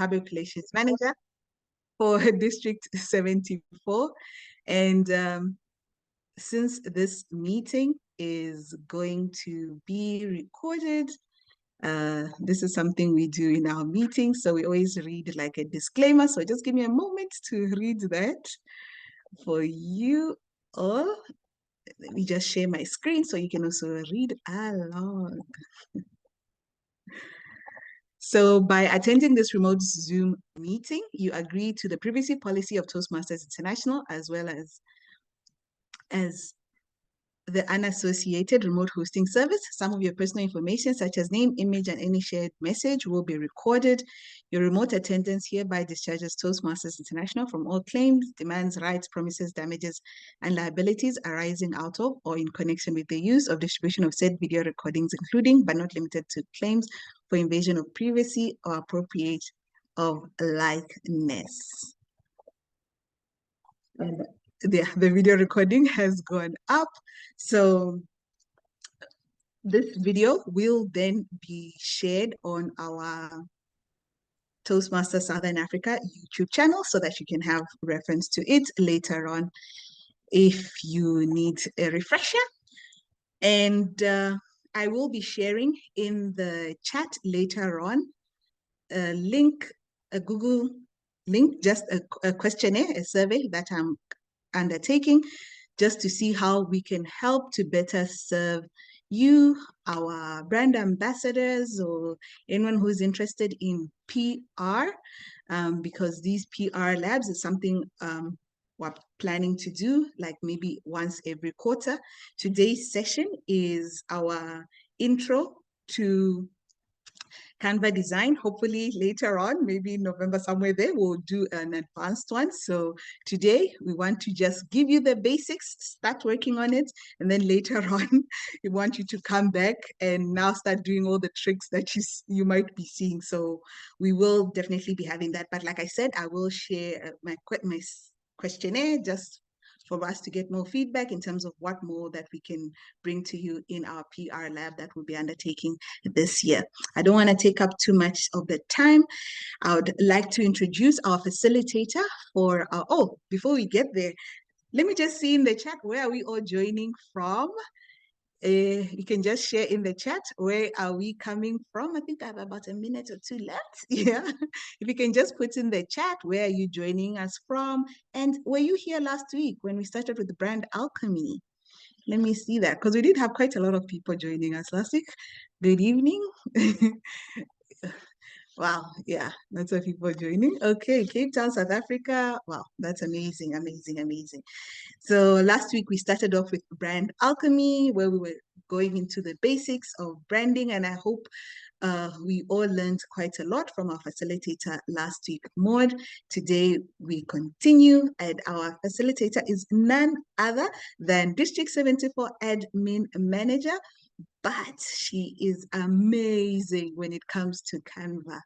Public Relations Manager for District 74. And since this meeting is going to be recorded, this is something we do in our meetings, so we always read like a disclaimer. So just give me a moment to read that for you all. Let me just share my screen so you can also read along. So by attending this remote Zoom meeting, you agree to the privacy policy of Toastmasters International, as well as the unassociated remote hosting service. Some of your personal information, such as name, image, and any shared message, will be recorded. Your remote attendance hereby discharges Toastmasters International from all claims, demands, rights, promises, damages, and liabilities arising out of or in connection with the use of distribution of said video recordings, including but not limited to claims for invasion of privacy or appropriate of likeness. And the video recording has gone up. So this video will then be shared on our Toastmasters Southern Africa YouTube channel so that you can have reference to it later on if you need a refresher. And I will be sharing in the chat later on a link, a Google link, just a questionnaire, a survey that I'm undertaking, just to see how we can help to better serve you, our brand ambassadors, or anyone who's interested in PR, because these PR labs is something we're planning to do like maybe once every quarter. Today's session is our intro to Canva design. Hopefully later on, maybe in November somewhere there, we'll do an advanced one. So today we want to just give you the basics, start working on it. And then later on, we want you to come back and now start doing all the tricks that you might be seeing. So we will definitely be having that. But like I said, I will share my questionnaire just for us to get more feedback in terms of what more that we can bring to you in our PR lab that we'll be undertaking this year. I don't want to take up too much of the time. I would like to introduce our facilitator for our, before we get there, let me just see in the chat, where are we all joining from? You can just share in the chat, where are we coming from? I think I have about a minute or two left. Yeah. If you can just put in the chat, where are you joining us from? And were you here last week when we started with the brand alchemy? Let me see that, because we did have quite a lot of people joining us last week. Good evening. Wow, yeah, lots of people joining. Okay, Cape Town, South Africa. Wow, that's amazing, amazing, amazing. So last week we started off with brand alchemy, where we were going into the basics of branding, and I hope we all learned quite a lot from our facilitator last week, Maud. Today we continue, and our facilitator is none other than District 74 Admin Manager, but she is amazing when it comes to Canva.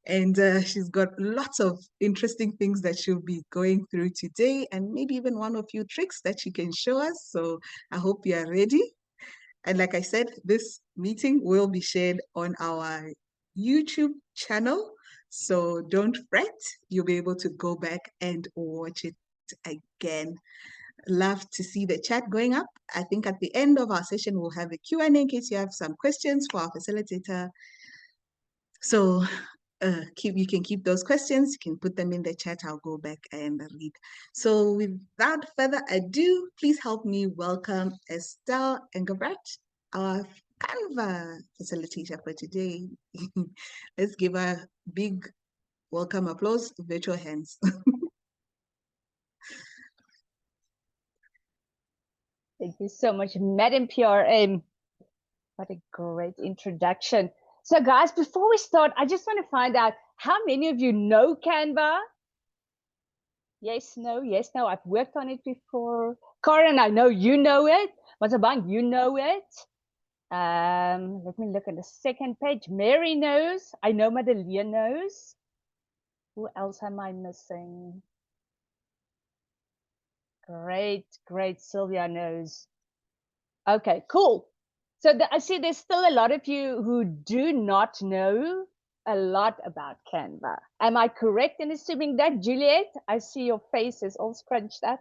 And she's got lots of interesting things that she'll be going through today, and maybe even one or few tricks that she can show us. So I hope you are ready. And like I said, this meeting will be shared on our YouTube channel. So don't fret, you'll be able to go back and watch it again. Love to see the chat going up. I think at the end of our session, we'll have a Q&A in case you have some questions for our facilitator. So you can keep those questions, you can put them in the chat, I'll go back and read. So without further ado, please help me welcome Estelle Engelbert, our Canva facilitator for today. Let's give her a big welcome applause, virtual hands. Thank you so much, Madam PRM. What a great introduction. So guys, before we start, I just want to find out how many of you know Canva? Yes, no, yes, no. I've worked on it before. Karen, I know you know it. Matabang, you know it. Let me look at the second page. Mary knows. I know Madeleine knows. Who else am I missing? Great, great. Sylvia knows. Okay, cool. So I see there's still a lot of you who do not know a lot about Canva. Am I correct in assuming that, Juliet? I see your face is all scrunched up.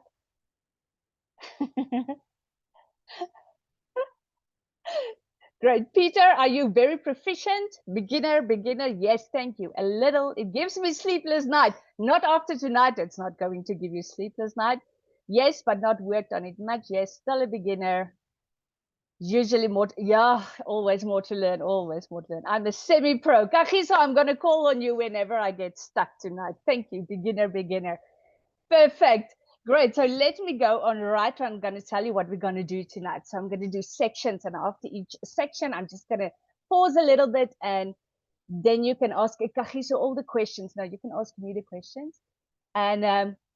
Great. Peter, are you very proficient? Beginner, beginner. Yes, thank you. A little. It gives me sleepless night. Not after tonight. It's not going to give you sleepless night. Yes, but not worked on it much. Yes, still a beginner. Usually more, yeah, always more to learn, always more to learn. I'm a semi-pro. Kagiso, I'm going to call on you whenever I get stuck tonight. Thank you, beginner, beginner. Perfect. Great. So let me go on right. I'm going to tell you what we're going to do tonight. So I'm going to do sections, and after each section, I'm just going to pause a little bit, and then you can ask Kagiso all the questions. Now you can ask me the questions, and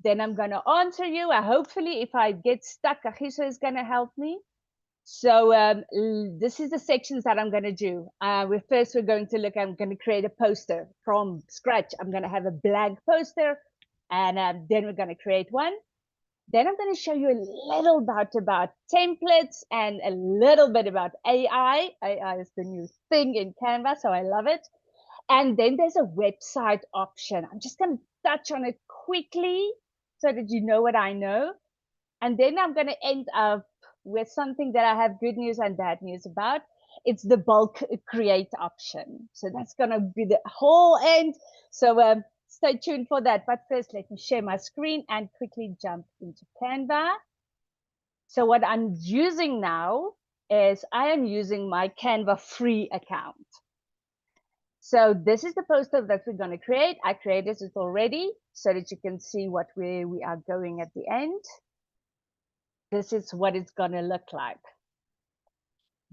then I'm going to answer you. Hopefully, if I get stuck, Kagiso is going to help me. So this is the sections that I'm going to do. We're going to look, I'm going to create a poster from scratch. I'm going to have a blank poster, and then we're going to create one. Then I'm going to show you a little bit about templates and a little bit about AI. AI is the new thing in Canva, so I love it. And then there's a website option. I'm just going to touch on it quickly so that you know what I know. And then I'm going to end up with something that I have good news and bad news about. It's the bulk create option. So that's going to be the whole end. So stay tuned for that. But first, let me share my screen and quickly jump into Canva. So what I'm using now is I am using my Canva free account. So this is the poster that we're going to create. I created it already so that you can see where we are going at the end. This is what it's going to look like.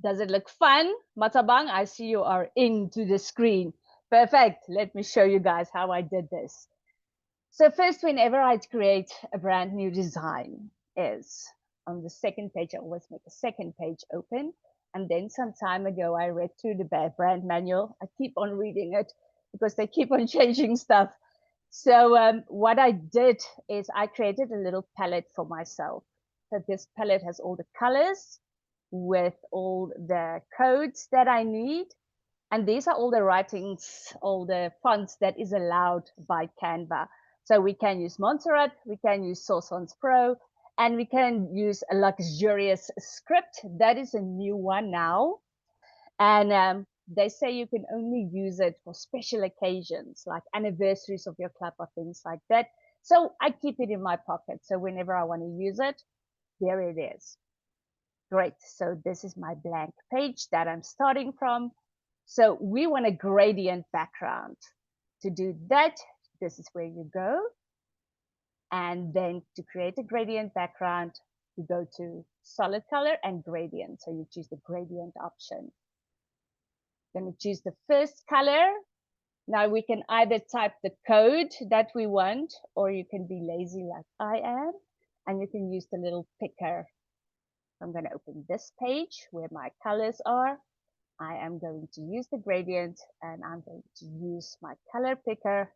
Does it look fun? Matabang, I see you are into the screen. Perfect. Let me show you guys how I did this. So first, whenever I create a brand new design is on the second page, I always make a second page open. And then some time ago, I read through the brand manual. I keep on reading it because they keep on changing stuff. So what I did is I created a little palette for myself. So this palette has all the colors with all the codes that I need. And these are all the writings, all the fonts that is allowed by Canva. So we can use Montserrat, we can use Source Fonts Pro, and we can use a luxurious script. That is a new one now. And they say you can only use it for special occasions, like anniversaries of your club or things like that. So I keep it in my pocket. So whenever I want to use it, there it is. Great. So this is my blank page that I'm starting from. So we want a gradient background. To do that, this is where you go. And then to create a gradient background, you go to solid color and gradient. So you choose the gradient option. Then we choose the first color. Now we can either type the code that we want, or you can be lazy like I am, and you can use the little picker. I'm going to open this page where my colors are. I am going to use the gradient, and I'm going to use my color picker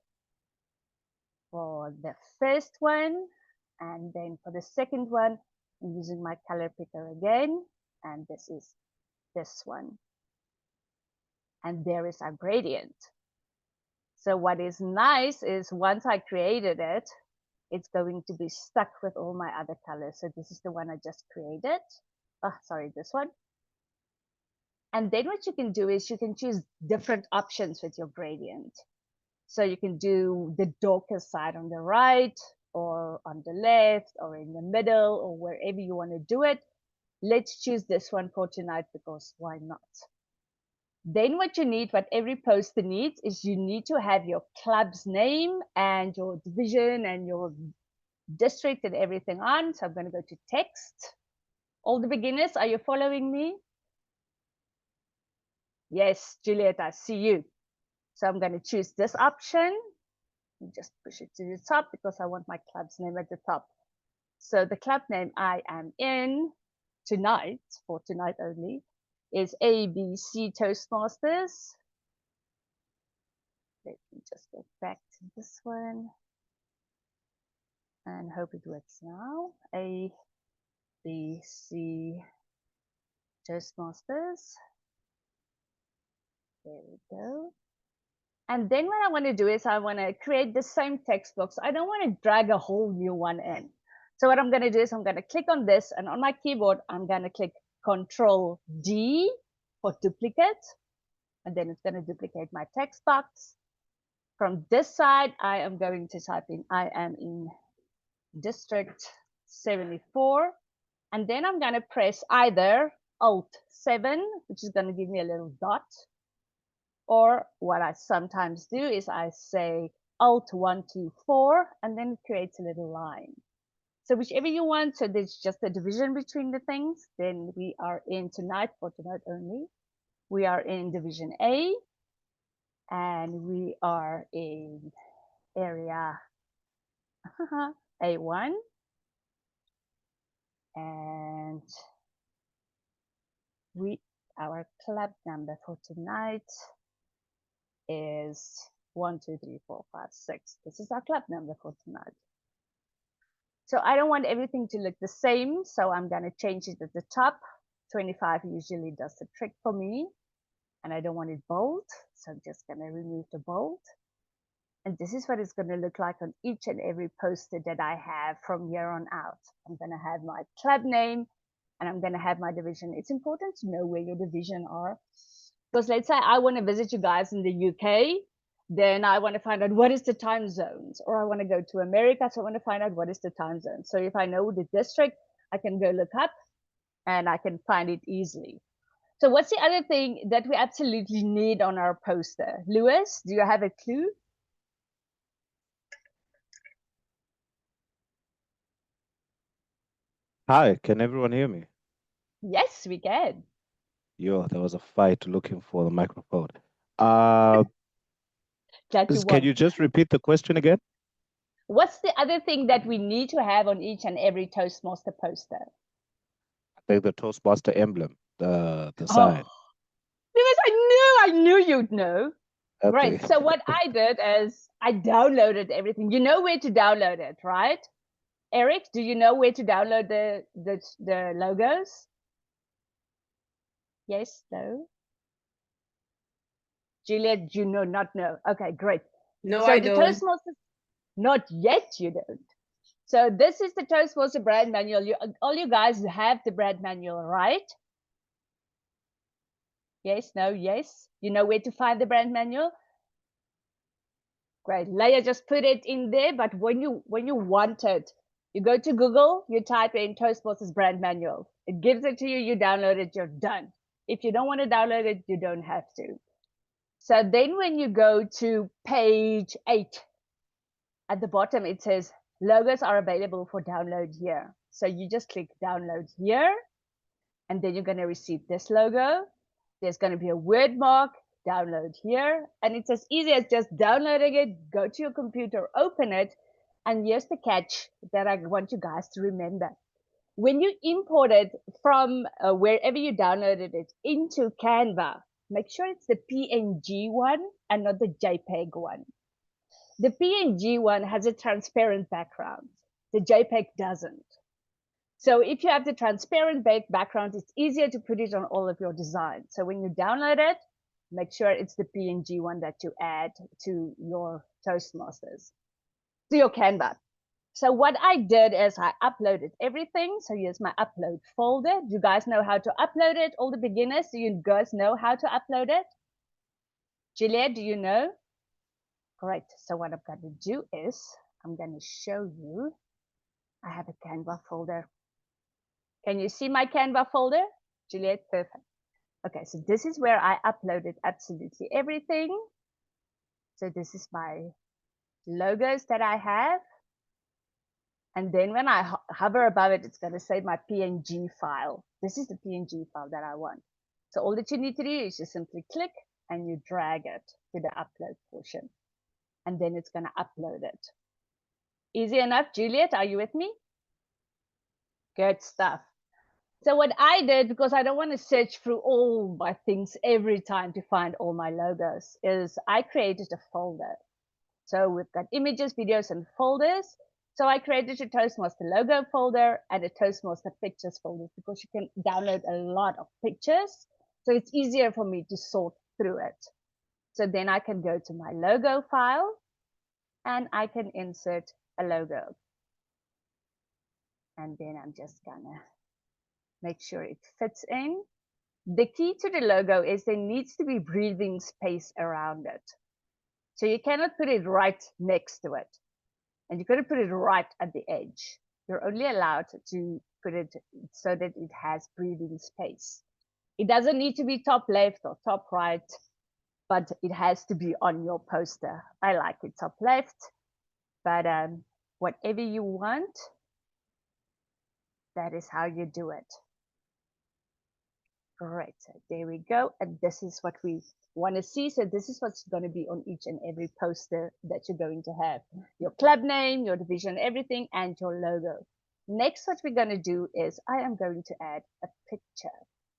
for the first one. And then for the second one, I'm using my color picker again. And this is this one. And there is our gradient. So what is nice is once I created it, it's going to be stuck with all my other colors. So this is the one I just created. Oh, sorry, this one. And then what you can do is you can choose different options with your gradient. So you can do the darker side on the right, or on the left, or in the middle, or wherever you want to do it. Let's choose this one for tonight because why not? Then what you need, what every poster needs, is you need to have your club's name and your division and your district and everything on. So I'm going to go to text. All the beginners, are you following me? Yes, Juliet, I see you. So I'm going to choose this option. Just push it to the top because I want my club's name at the top. So the club name I am in tonight, for tonight only, is ABC Toastmasters. Let me just go back to this one and hope it works now. ABC Toastmasters. There we go. And then what I want to do is I want to create the same text box. I don't want to drag a whole new one in. So what I'm going to do is I'm going to click on this, and on my keyboard, I'm going to click Control D for duplicate. And then it's going to duplicate my text box. From this side, I am going to type in, I am in District 74. And then I'm going to press either Alt 7, which is going to give me a little dot. Or what I sometimes do is I say Alt 1, 2, 4, and then it creates a little line. So whichever you want, so there's just a division between the things. Then we are in tonight, for tonight only. We are in Division A, and we are in area A1. And our club number for tonight is 1, 2, 3, 4, 5, 6. This is our club number for tonight. So I don't want everything to look the same, so I'm going to change it at the top. 25 usually does the trick for me, and I don't want it bold, so I'm just going to remove the bold. And this is what it's going to look like on each and every poster that I have from here on out. I'm going to have my club name, and I'm going to have my division. It's important to know where your division are, because let's say I want to visit you guys in the UK, then I want to find out what is the time zones, or I want to go to America, so I want to find out what is the time zone. So if I know the district, I can go look up and I can find it easily. So what's the other thing that we absolutely need on our poster? Lewis, do you have a clue? Hi, can everyone hear me? Yes, we can. Yo, there was a fight looking for the microphone. Uh, Glad you can won. you just repeat the question again? What's the other thing that we need to have on each and every Toastmaster poster? I think the Toastmaster emblem, the sign. Lewis, I knew you'd know. That Great. thing. So what I did is I downloaded everything. You know where to download it, right? Eric, do you know where to download the logos? Yes, no. Juliet, you know, not know. Okay, great. No, so I the don't. Toastmasters, not yet, you don't. So this is the Toastmaster brand manual. All you guys have the brand manual, right? Yes, no, yes. You know where to find the brand manual? Great. Leia just put it in there, but when you want it, you go to Google, you type in Toastmasters brand manual. It gives it to you, you download it, you're done. If you don't want to download it, you don't have to. So then when you go to page 8, at the bottom it says logos are available for download here. So you just click download here, and then you're going to receive this logo. There's going to be a word mark, download here, and it's as easy as just downloading it. Go to your computer, open it, and here's the catch that I want you guys to remember. When you import it from wherever you downloaded it into Canva, make sure it's the PNG one and not the JPEG one. The PNG one has a transparent background. The JPEG doesn't. So if you have the transparent background, it's easier to put it on all of your designs. So when you download it, make sure it's the PNG one that you add to your Toastmasters, to your Canva. So what I did is I uploaded everything. So here's my upload folder. Do you guys know how to upload it? All the beginners, do you guys know how to upload it? Juliet, do you know? Great. So what I'm going to do is I'm going to show you. I have a Canva folder. Can you see my Canva folder? Juliet, perfect. Okay, so this is where I uploaded absolutely everything. So this is my logos that I have. And then when I hover above it, it's going to say my PNG file. This is the PNG file that I want. So all that you need to do is just simply click and you drag it to the upload portion. And then it's going to upload it. Easy enough, Juliet, are you with me? Good stuff. So what I did, because I don't want to search through all my things every time to find all my logos, is I created a folder. So we've got images, videos, and folders. So I created a Toastmaster logo folder and a Toastmaster pictures folder because you can download a lot of pictures. So it's easier for me to sort through it. So then I can go to my logo file and I can insert a logo. And then I'm just gonna make sure it fits in. The key to the logo is there needs to be breathing space around it. So you cannot put it right next to it. And you couldn't put it right at the edge. You're only allowed to put it so that it has breathing space. It doesn't need to be top left or top right, but it has to be on your poster. I like it top left, but whatever you want, that is how you do it. Great, so there we go. And this is what we want to see. So this is what's going to be on each and every poster that you're going to have. Your club name, your division, everything, and your logo. Next, what we're going to do is I am going to add a picture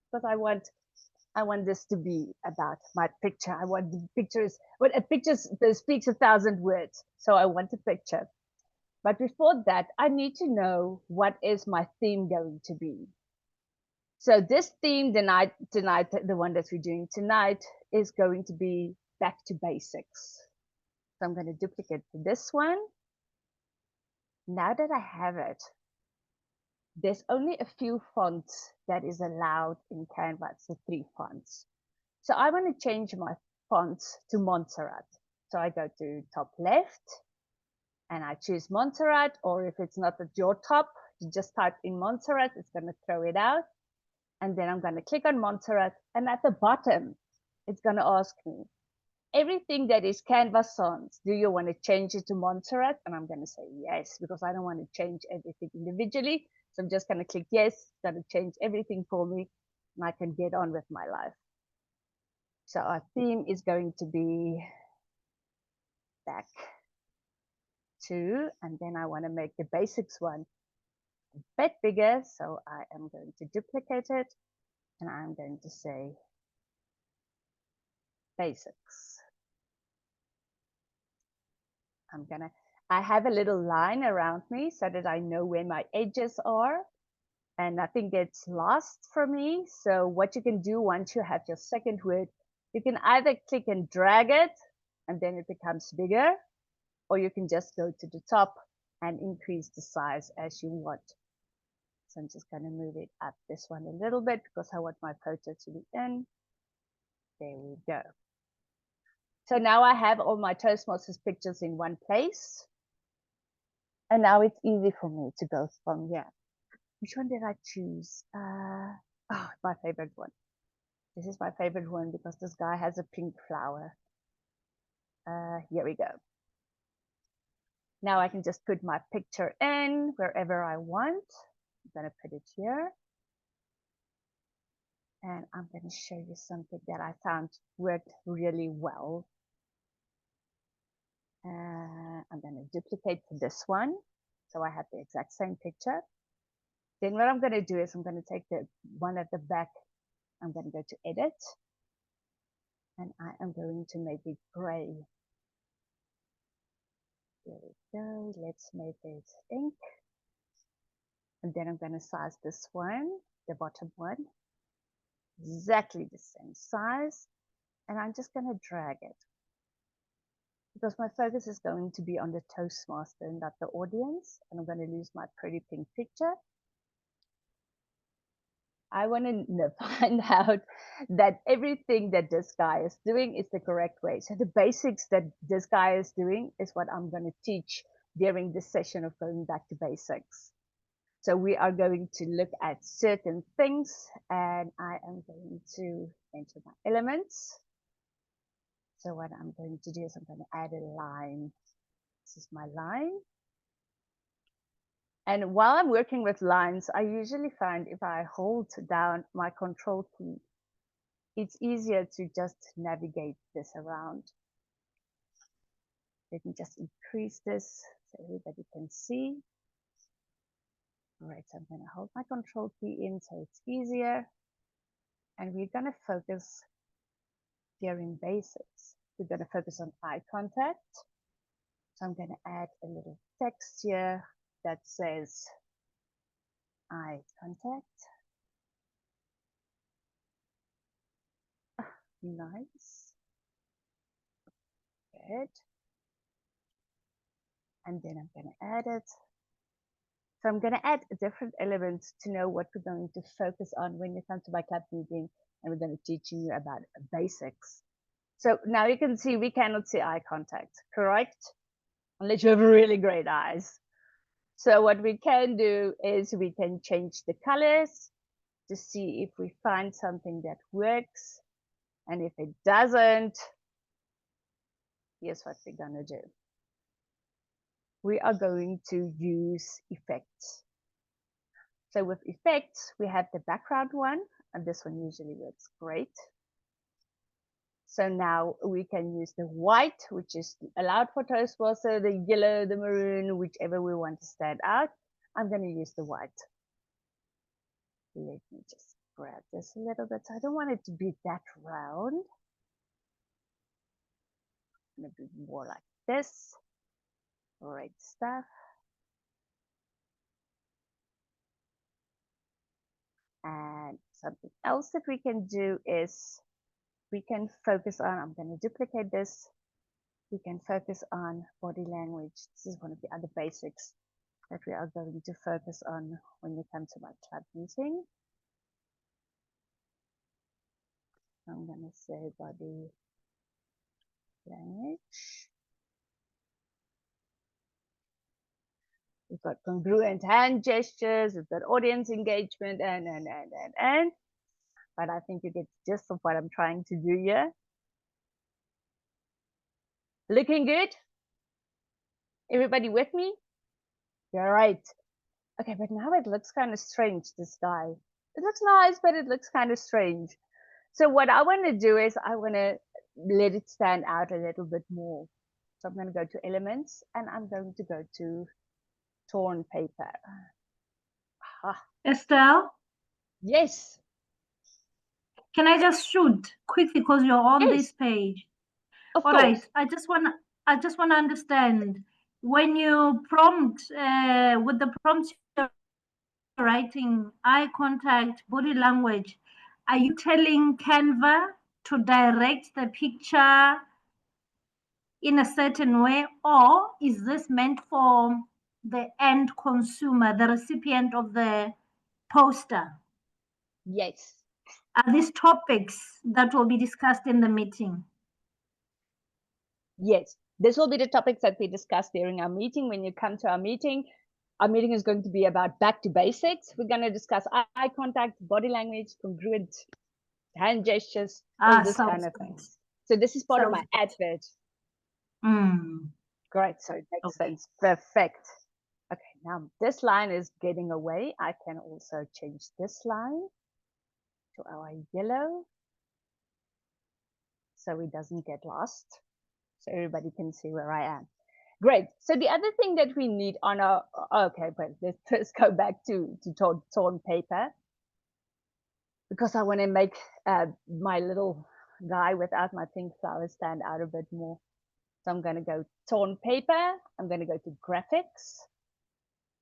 because I want this to be about my picture. I want the pictures, but a picture speaks 1,000 words. So I want a picture. But before that, I need to know what is my theme going to be. So this theme, tonight, the one that we're doing tonight, is going to be back to basics. So I'm going to duplicate this one. Now that I have it, there's only a few fonts that is allowed in Canva. It's the 3 fonts. So I want to change my fonts to Montserrat. So I go to top left and I choose Montserrat, or if it's not at your top, you just type in Montserrat, it's going to throw it out. And then I'm going to click on Montserrat, and at the bottom, it's going to ask me, everything that is Canva Sans, do you want to change it to Montserrat? And I'm going to say yes, because I don't want to change everything individually. So I'm just going to click yes, it's going to change everything for me, and I can get on with my life. So our theme is going to be back to, and then I want to make the basics one a bit bigger. So I am going to duplicate it, and I'm going to say basics. I have a little line around me so that I know where my edges are and nothing gets lost for me. So what you can do once you have your second word, you can either click and drag it and then it becomes bigger, or you can just go to the top and increase the size as you want. So I'm just going to move it up this one a little bit because I want my photo to be in. There we go. So now I have all my Toastmasters pictures in one place. And now it's easy for me to go from here. Which one did I choose? Oh, my favorite one. This is my favorite one because this guy has a pink flower. Here we go. Now I can just put my picture in wherever I want. I'm going to put it here. And I'm going to show you something that I found worked really well. I'm going to duplicate this one. So I have the exact same picture. Then what I'm going to do is I'm going to take the one at the back. I'm going to go to edit. And I am going to make it gray. There we go. Let's make it ink. And then I'm going to size this one, the bottom one, exactly the same size. And I'm just going to drag it, because my focus is going to be on the Toastmaster, not the audience. And I'm going to lose my pretty pink picture. I want to find out that everything that this guy is doing is the correct way. So the basics that this guy is doing is what I'm going to teach during this session of going back to basics. So we are going to look at certain things, and I am going to enter my elements. So what I'm going to do is I'm going to add a line. This is my line. And while I'm working with lines, I usually find if I hold down my control key, it's easier to just navigate this around. Let me just increase this so everybody can see. All right, so I'm going to hold my control key in so it's easier. And we're going to focus during basics. We're going to focus on eye contact. So I'm going to add a little text here that says eye contact. Nice. Good. And then I'm going to add it. So I'm going to add different elements to know what we're going to focus on when you come to my club meeting, and we're going to teach you about basics. So now you can see we cannot see eye contact, correct? Unless you have really great eyes. So what we can do is we can change the colors to see if we find something that works. And if it doesn't, here's what we're going to do. We are going to use effects. So with effects, we have the background one, and this one usually works great. So now we can use the white, which is allowed for Toastmaster, the yellow, the maroon, whichever we want to stand out. I'm going to use the white. Let me just grab this a little bit. I don't want it to be that round. I'm going to be more like this. Great stuff. And something else that we can do is we can focus on, I'm going to duplicate this. We can focus on body language. This is one of the other basics that we are going to focus on when you come to my club meeting. I'm going to say body language. We've got congruent hand gestures, we've got audience engagement, and. But I think you get the gist of what I'm trying to do here. Looking good? Everybody with me? You're right. Okay, but now it looks kind of strange, this guy. It looks nice, but it looks kind of strange. So what I want to do is I want to let it stand out a little bit more. So I'm going to go to elements, and I'm going to go to torn paper. Ah. Estelle? Yes. Can I just shoot quickly because you're on this page? Of All course. right. I just want to understand when you prompt with the prompts you're writing eye contact, body language. Are you telling Canva to direct the picture in a certain way, or is this meant for the end consumer, the recipient of the poster? Yes. Are these topics that will be discussed in the meeting? Yes. This will be the topics that we discuss during our meeting. When you come to our meeting is going to be about back to basics. We're going to discuss eye contact, body language, congruent hand gestures, all this kind of things. So this is part of my advert. Great. So it makes sense. Perfect. Okay. Now this line is getting away. I can also change this line to our yellow so it doesn't get lost. So everybody can see where I am. Great. So the other thing that we need on our, okay, but let's first go back to torn paper, because I want to make my little guy without my pink flower stand out a bit more. So I'm going to go torn paper. I'm going to go to graphics.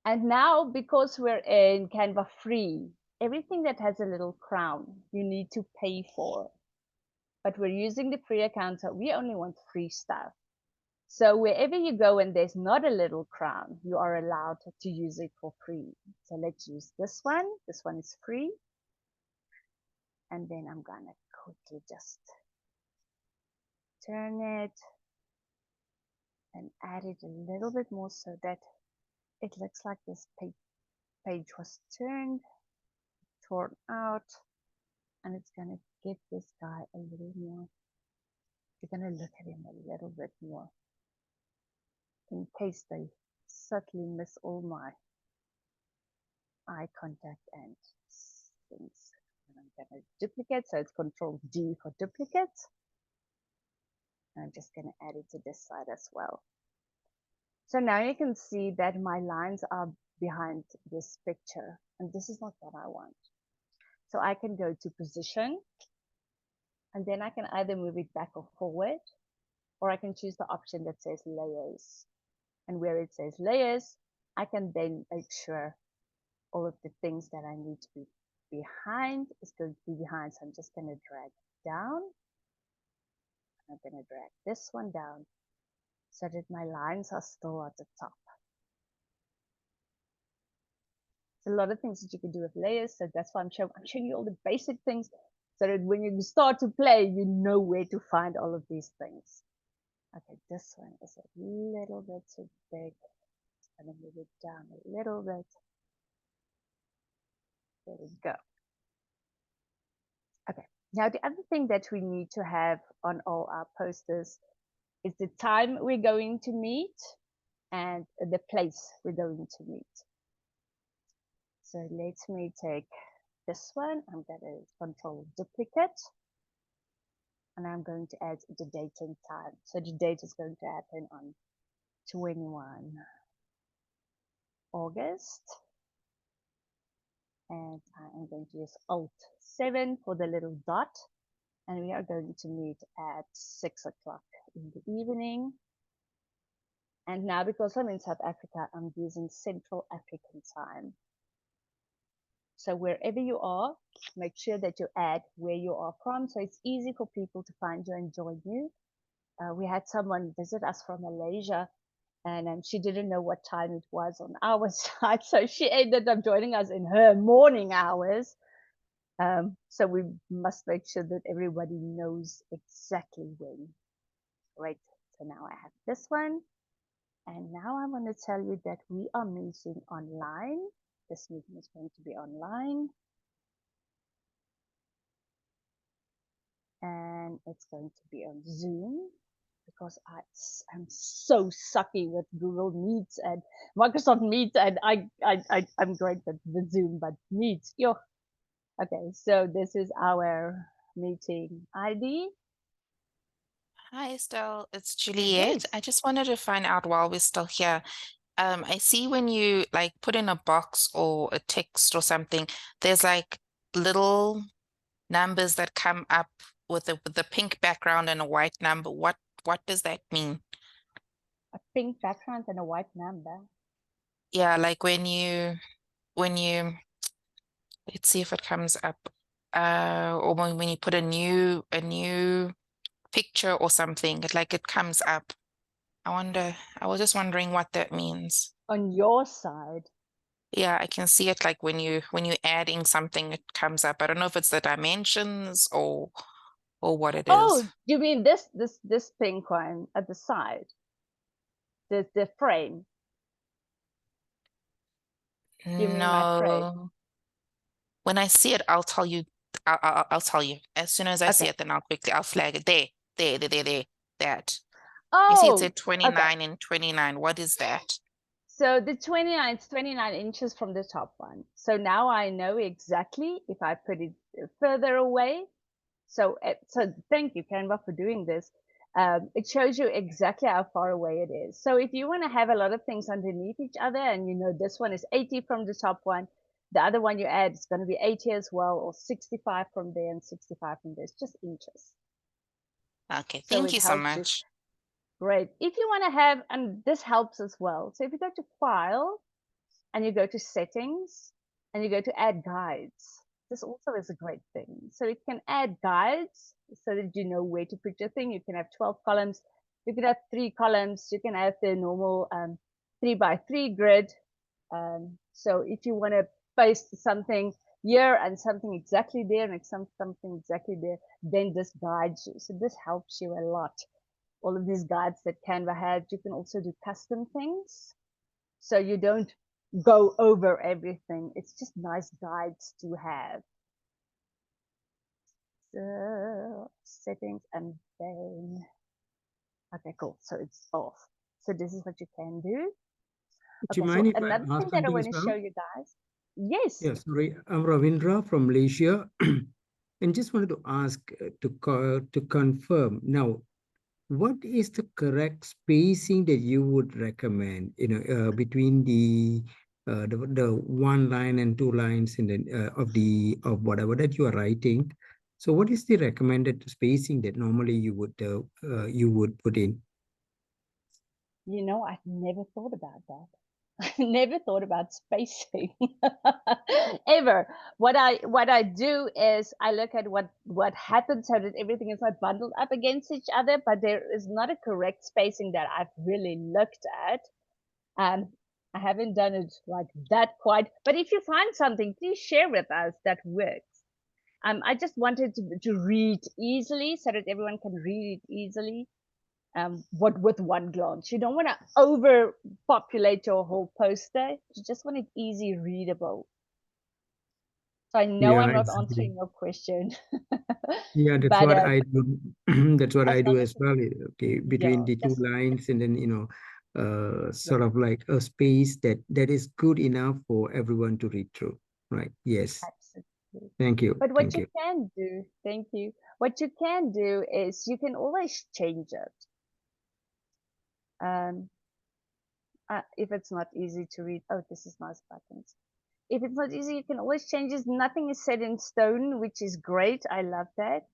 And now, because we're in Canva free, everything that has a little crown, you need to pay for. But we're using the free account, so we only want free stuff. So wherever you go and there's not a little crown, you are allowed to use it for free. So let's use this one. This one is free. And then I'm going to quickly just turn it and add it a little bit more so that it looks like this page was torn out. And it's going to give this guy a little more. You're going to look at him a little bit more, in case they subtly miss all my eye contact and things. And I'm going to duplicate, so it's Control D for duplicate. And I'm just going to add it to this side as well. So now you can see that my lines are behind this picture, and this is not what I want. So I can go to position, and then I can either move it back or forward, or I can choose the option that says layers. And where it says layers, I can then make sure all of the things that I need to be behind is going to be behind. So I'm just going to drag down. I'm going to drag this one down. so that my lines are still at the top. There's a lot of things that you can do with layers, so that's why I'm showing you all the basic things, so that when you start to play, you know where to find all of these things. Okay, this one is a little bit too big. I'm gonna move it down a little bit. There we go. Okay, now the other thing that we need to have on all our posters is the time we're going to meet and the place we're going to meet. So let me take this one. I'm going to control duplicate. And I'm going to add the date and time. So the date is going to happen on 21 August. And I am going to use Alt-7 for the little dot. And we are going to meet at 6 o'clock in the evening. And now, because I'm in South Africa, I'm using Central African time. So wherever you are, make sure that you add where you are from, so it's easy for people to find you and join you. We had someone visit us from Malaysia, and she didn't know what time it was on our side, so she ended up joining us in her morning hours. So we must make sure that everybody knows exactly when. Right, so now I have this one. And now I want to tell you that we are meeting online. This meeting is going to be online. And it's going to be on Zoom, because I'm so sucky with Google Meet and Microsoft Meet, and I'm great at the Zoom, but Meet, yo. Okay, so this is our meeting ID. Hi, Estelle. It's Juliet. Yes. I just wanted to find out while we're still here. I see when you like put in a box or a text or something, there's like little numbers that come up with the pink background and a white number. What does that mean? A pink background and a white number. Yeah, like when you let's see if it comes up. Or when you put a new picture or something, it comes up. I was just wondering what that means. On your side? Yeah, I can see it like when you're adding something, it comes up. I don't know if it's the dimensions or what it is. Oh, you mean this pink one at the side? The frame? You mean my frame? No. When I see it, I'll tell you. I'll tell you. As soon as I see it, then I'll flag it. There. That. Oh, you see it said 29 and 29. What is that? So the 29 is 29 inches from the top one. So now I know exactly if I put it further away. So thank you, Canva, for doing this. It shows you exactly how far away it is. So if you want to have a lot of things underneath each other, and you know this one is 80 from the top one, the other one you add is going to be 80 as well, or 65 from there and 65 from there. It's just inches. Okay, thank you so much. Great. If you want to have, and this helps as well. So if you go to File and you go to Settings and you go to Add Guides, this also is a great thing. So you can add guides so that you know where to put your thing. You can have 12 columns. You can have 3 columns. You can have the normal 3x3 grid. So if you want to paste something here and something exactly there and something exactly there, then this guides you. So this helps you a lot. All of these guides that Canva had, you can also do custom things. So you don't go over everything. It's just nice guides to have. So settings and then, okay, cool. So it's off. So this is what you can do. Do you mind if I another thing ask that I something want as to well? show you guys. Yes. Yeah, sorry. I'm Ravindra from Malaysia. And just wanted to ask to confirm now, what is the correct spacing that you would recommend, between the one line and 2 lines in the of whatever that you are writing? So what is the recommended spacing that normally you would put in? You know, I've never thought about that. I never thought about spacing ever. What I do is I look at what happens so that everything is not bundled up against each other, but there is not a correct spacing that I've really looked at. I haven't done it like that quite, but if you find something, please share with us that works. I just wanted to read easily so that everyone can read it easily. What with one glance. You don't want to overpopulate your whole poster. You just want it easy readable. So I know I'm Yeah, not exactly. answering your question. Yeah, that's but what I do. That's what as I do long as as well. Okay, between yeah, the two just lines, and then sort yeah, of like a space that is good enough for everyone to read through. Right. Yes. absolutely. Thank you. But what Thank you you. can do, thank you. What you can do is you can always change it. If it's not easy to read, oh, this is nice buttons. If it's not easy, you can always change it. Nothing is set in stone, which is great. I love that.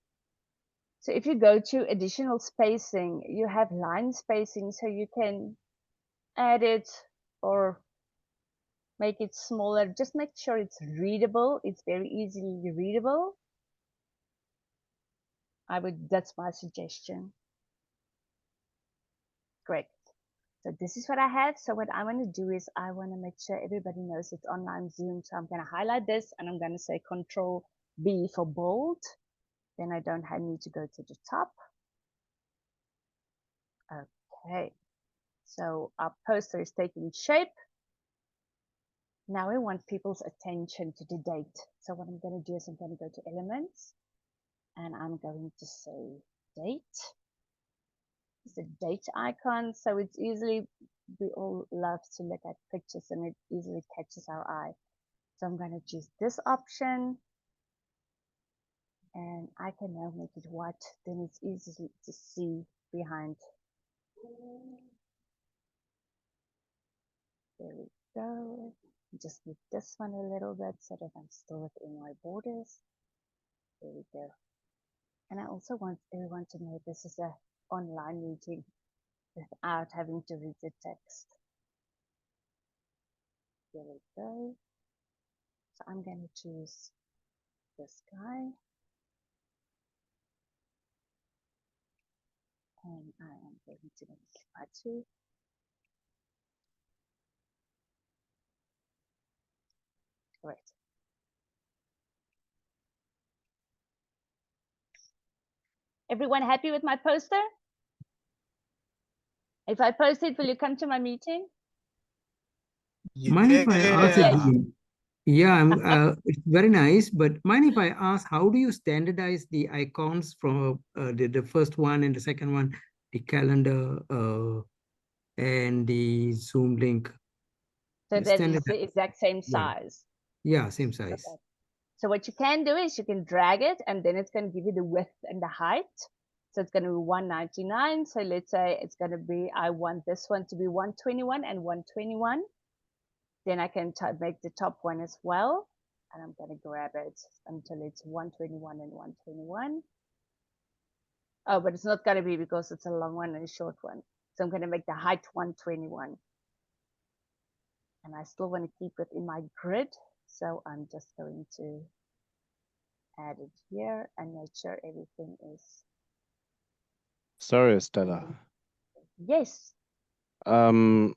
So if you go to additional spacing, you have line spacing, so you can add it or make it smaller. Just make sure it's readable. It's very easily readable. That's my suggestion. Great. So this is what I have. So what I want to do is I want to make sure everybody knows it's online Zoom. So I'm going to highlight this and I'm going to say Control B for bold. Then I don't need to go to the top. Okay. So our poster is taking shape. Now we want people's attention to the date. So what I'm going to do is I'm going to go to Elements and I'm going to say Date. It's a date icon, so it's easily, we all love to look at pictures and it easily catches our eye. So I'm going to choose this option and I can now make it white, then it's easy to see behind. There we go. Just move this one a little bit so that I'm still within my borders. There we go. And I also want everyone to know this is an online meeting without having to read the text. There we go. So I'm going to choose this guy. And I am going to make it by 2. Great. Everyone happy with my poster? If I post it, will you come to my meeting? Mind if I ask Yeah. again? Yeah, it's very nice, but mind if I ask, how do you standardize the icons from the first one and the second one, the calendar and the Zoom link? So that is Standard, the exact same yeah. size. Yeah, same size. Okay. So what you can do is you can drag it and then it's going to give you the width and the height. So it's going to be 199. So let's say it's going to be, I want this one to be 121 and 121. Then I can make the top one as well. And I'm going to grab it until it's 121 and 121. Oh, but it's not going to be because it's a long one and a short one. So I'm going to make the height 121. And I still want to keep it in my grid. So I'm just going to add it here and make sure everything is. Sorry, Stella. Yes. Following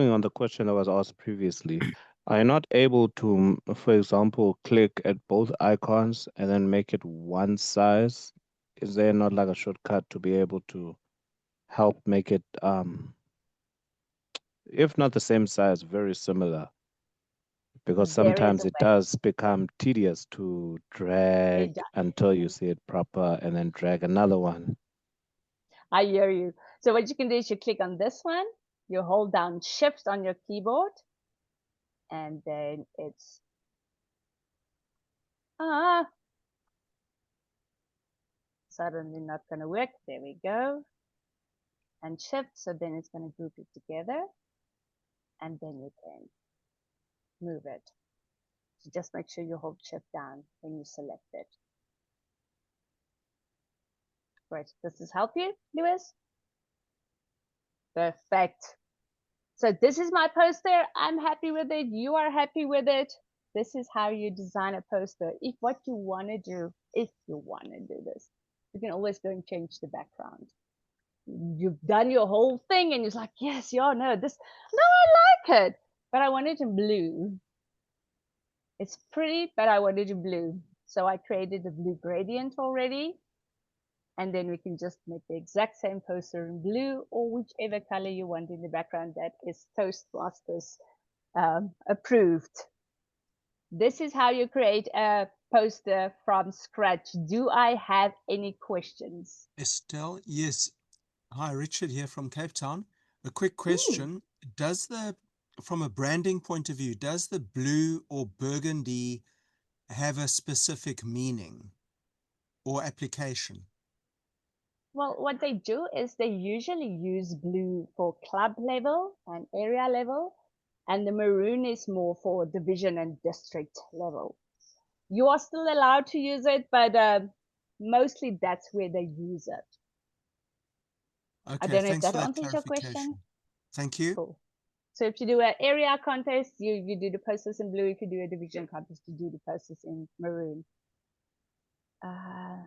on the question that was asked previously, are you not able to, for example, click at both icons and then make it one size? Is there not like a shortcut to be able to help make it, if not the same size, very similar? Because sometimes it does become tedious to drag until you see it proper and then drag another one. I hear you. So what you can do is you click on this one, you hold down Shift on your keyboard, and then it's suddenly not going to work. There we go. And Shift, so then it's going to group it together, and then you can move it. So just make sure you hold Shift down when you select it. Great. Does this help you, Lewis? Perfect. So this is my poster. I'm happy with it. You are happy with it. This is how you design a poster. If what you want to do, if you want to do this, you can always go and change the background. You've done your whole thing and you're like, yes, yeah, no, this, no, I like it, but I want it in blue. It's pretty, but I want it in blue. So I created the blue gradient already. And then we can just make the exact same poster in blue or whichever color you want in the background that is Toastmasters approved. This is how you create a poster from scratch. Do I have any questions? Estelle, yes. Hi, Richard here from Cape Town. A quick question. Does from a branding point of view, does the blue or burgundy have a specific meaning or application? Well, what they do is they usually use blue for club level and area level, and the maroon is more for division and district level. You are still allowed to use it, but mostly that's where they use it. Okay, I don't know if thanks that for that answers your question. clarification. Thank you. Cool. So if you do an area contest, you do the posters in blue. If you do a division contest, you do the posters in maroon.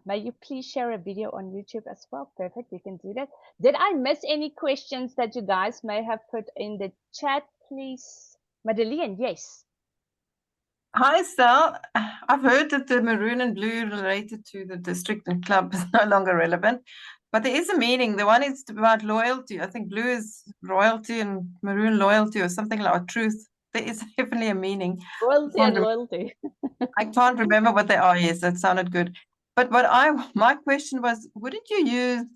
May you please share a video on YouTube as well? Perfect, we can do that. Did I miss any questions that you guys may have put in the chat, please? Madeleine, yes. Hi, Sal. I've heard that the maroon and blue related to the district and club is no longer relevant, but there is a meaning. The one is about loyalty. I think blue is royalty and maroon loyalty or something like truth. There is definitely a meaning. Royalty and loyalty. I can't remember what they are. Yes, that sounded good. But my question was, wouldn't you use,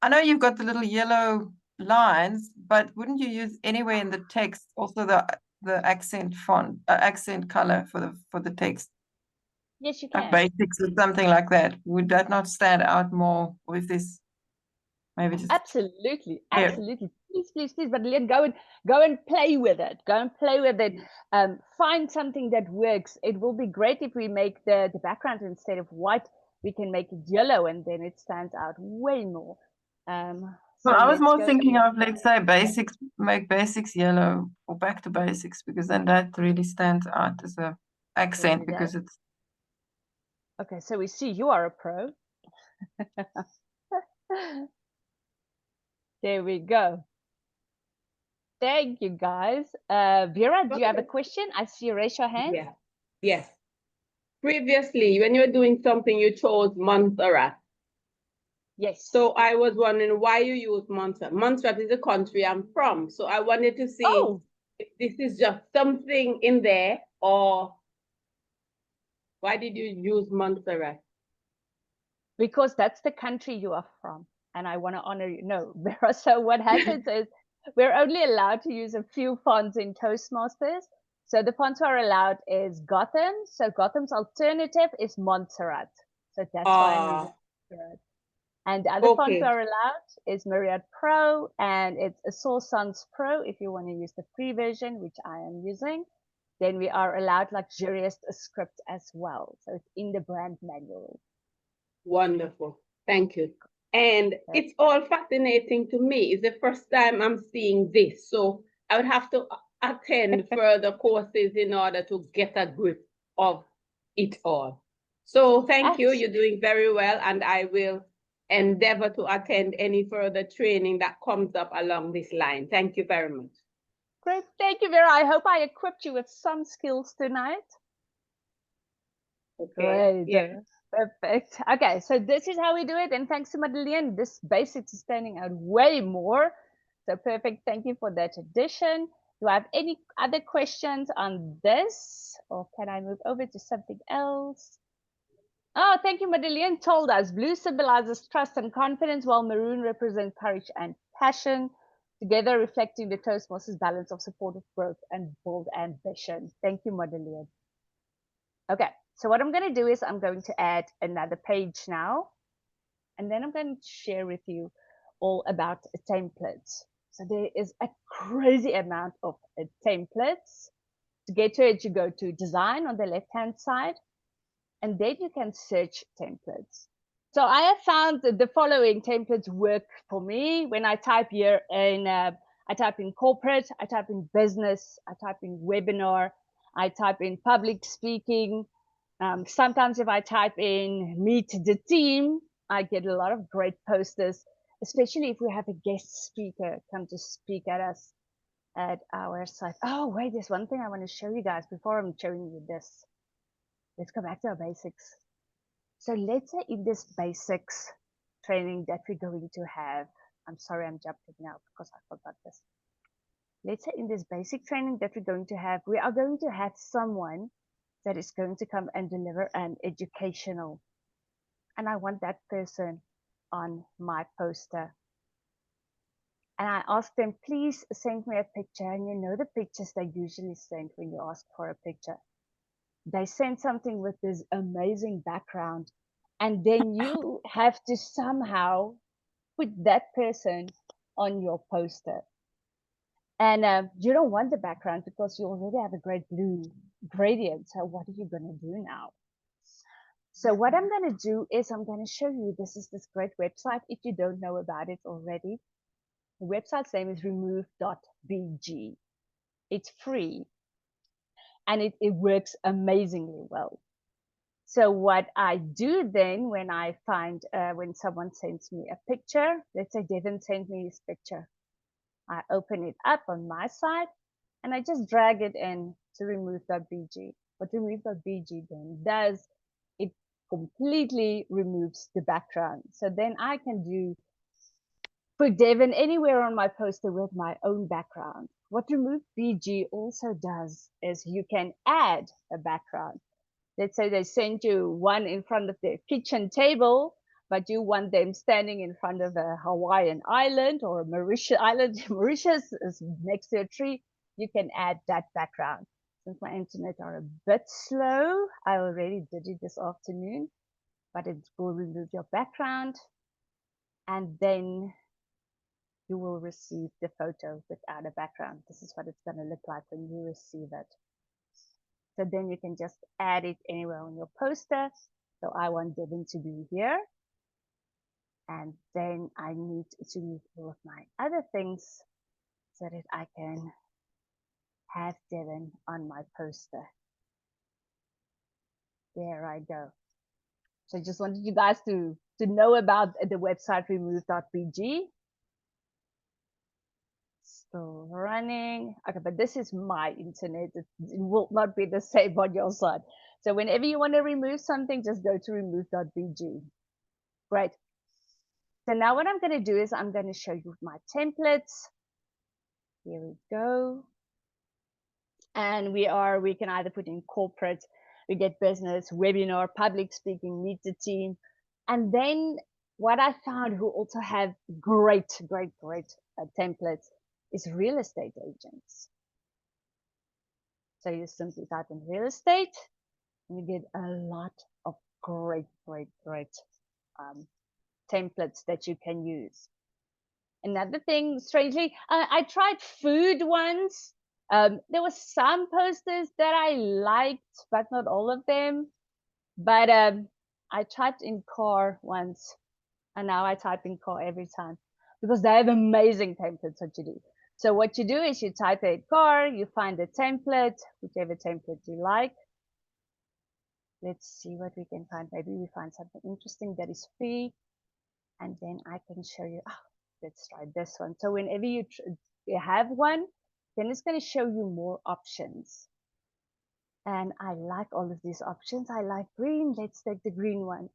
I know you've got the little yellow lines, but wouldn't you use anywhere in the text also the accent font, accent color for the text? Yes, you Like can. basics or something like that. Would that not stand out more with this? Maybe just Absolutely, absolutely. Please, please, please, Madeleine, go and play with it. Go and play with it. Find something that works. It will be great if we make the background instead of white, we can make it yellow, and then it stands out way more. Well, I was more thinking of, let's say, basics, make basics yellow or back to basics, because then that really stands out as a accent because it's. Okay, so we see you are a pro. There we go. Thank you, guys. Vera, do you have a question? I see you raise your hand. Yeah. Yes. Previously, when you were doing something, you chose Montserrat. Yes. So I was wondering why you use Montserrat. Montserrat is the country I'm from. So I wanted to see if this is just something in there, or why did you use Montserrat? Because that's the country you are from, and I want to honor you. No, Vera. So what happens is we're only allowed to use a few fonts in Toastmasters. So the fonts we're allowed is Gotham. So Gotham's alternative is Montserrat. So that's why I'm using Montserrat. And the other fonts are allowed is Myriad Pro, and it's a Source Sans Pro if you want to use the free version, which I am using. Then we are allowed luxurious script as well. So it's in the brand manual. Wonderful. Thank you. And it's all fascinating to me. It's the first time I'm seeing this. So I would have to attend further courses in order to get a grip of it all. So thank you. You're doing very well. And I will endeavor to attend any further training that comes up along this line. Thank you very much. Great. Thank you, Vera. I hope I equipped you with some skills tonight. Okay. Great. Yeah. Perfect. Okay, so this is how we do it. And thanks to Madeleine, this basics is standing out way more. So perfect. Thank you for that addition. Do I have any other questions on this? Or can I move over to something else? Oh, thank you. Madeleine told us blue symbolizes trust and confidence, while maroon represents courage and passion, together reflecting the Toastmasters balance of supportive growth and bold ambition. Thank you, Madeleine. Okay, so what I'm going to do is I'm going to add another page now, and then I'm going to share with you all about templates. So there is a crazy amount of templates. To get to it, you go to design on the left-hand side, and then you can search templates. So I have found that the following templates work for me. When I type here in, I type in corporate, I type in business, I type in webinar, I type in public speaking. Sometimes if I type in meet the team, I get a lot of great posters, especially if we have a guest speaker come to speak at us at our site. Oh, wait, there's one thing I want to show you guys before I'm showing you this. Let's go back to our basics. So let's say in this basics training that we're going to have, I'm sorry, I'm jumping now because I forgot this. Let's say in this basic training that we're going to have, we are going to have someone that is going to come and deliver an educational. And I want that person on my poster. And I ask them, please send me a picture. And you know the pictures they usually send when you ask for a picture. They send something with this amazing background. And then you have to somehow put that person on your poster. And you don't want the background because you already have a great blue gradient. So what are you going to do now? So what I'm going to do is I'm going to show you, this is this great website. If you don't know about it already, the website's name is remove.bg. It's free and it works amazingly well. So what I do then when I find, when someone sends me a picture, let's say Devin sent me his picture. I open it up on my side and I just drag it in to remove.bg. What remove.bg then does, it completely removes the background. So then I can put Devin anywhere on my poster with my own background. What remove.bg also does is you can add a background. Let's say they send you one in front of their kitchen table, but you want them standing in front of a Hawaiian island or a Mauritius island. Mauritius is next to a tree. You can add that background. Since my internet are a bit slow, I already did it this afternoon, but it will remove your background. And then you will receive the photo without a background. This is what it's going to look like when you receive it. So then you can just add it anywhere on your poster. So I want Devin to be here. And then I need to move all of my other things so that I can have Devin on my poster. There I go. So I just wanted you guys to know about the website remove.bg. Still running. Okay, but this is my internet. It will not be the same on your side. So whenever you want to remove something, just go to remove.bg. Great. So now what I'm going to do is I'm going to show you my templates. Here we go. And we can either put in corporate, we get business, webinar, public speaking, meet the team. And then what I found who also have great templates is real estate agents. So you simply type in real estate and you get a lot of great templates that you can use. Another thing, strangely, I tried food once. There were some posters that I liked, but not all of them. But I typed in car once, and now I type in car every time because they have amazing templates what you do. So what you do is you type a car, you find a template, whichever template you like. Let's see what we can find. Maybe we find something interesting that is free, and then I can show you. Oh, let's try this one. So whenever you have one, then it's going to show you more options. And I like all of these options. I like green. Let's take the green one.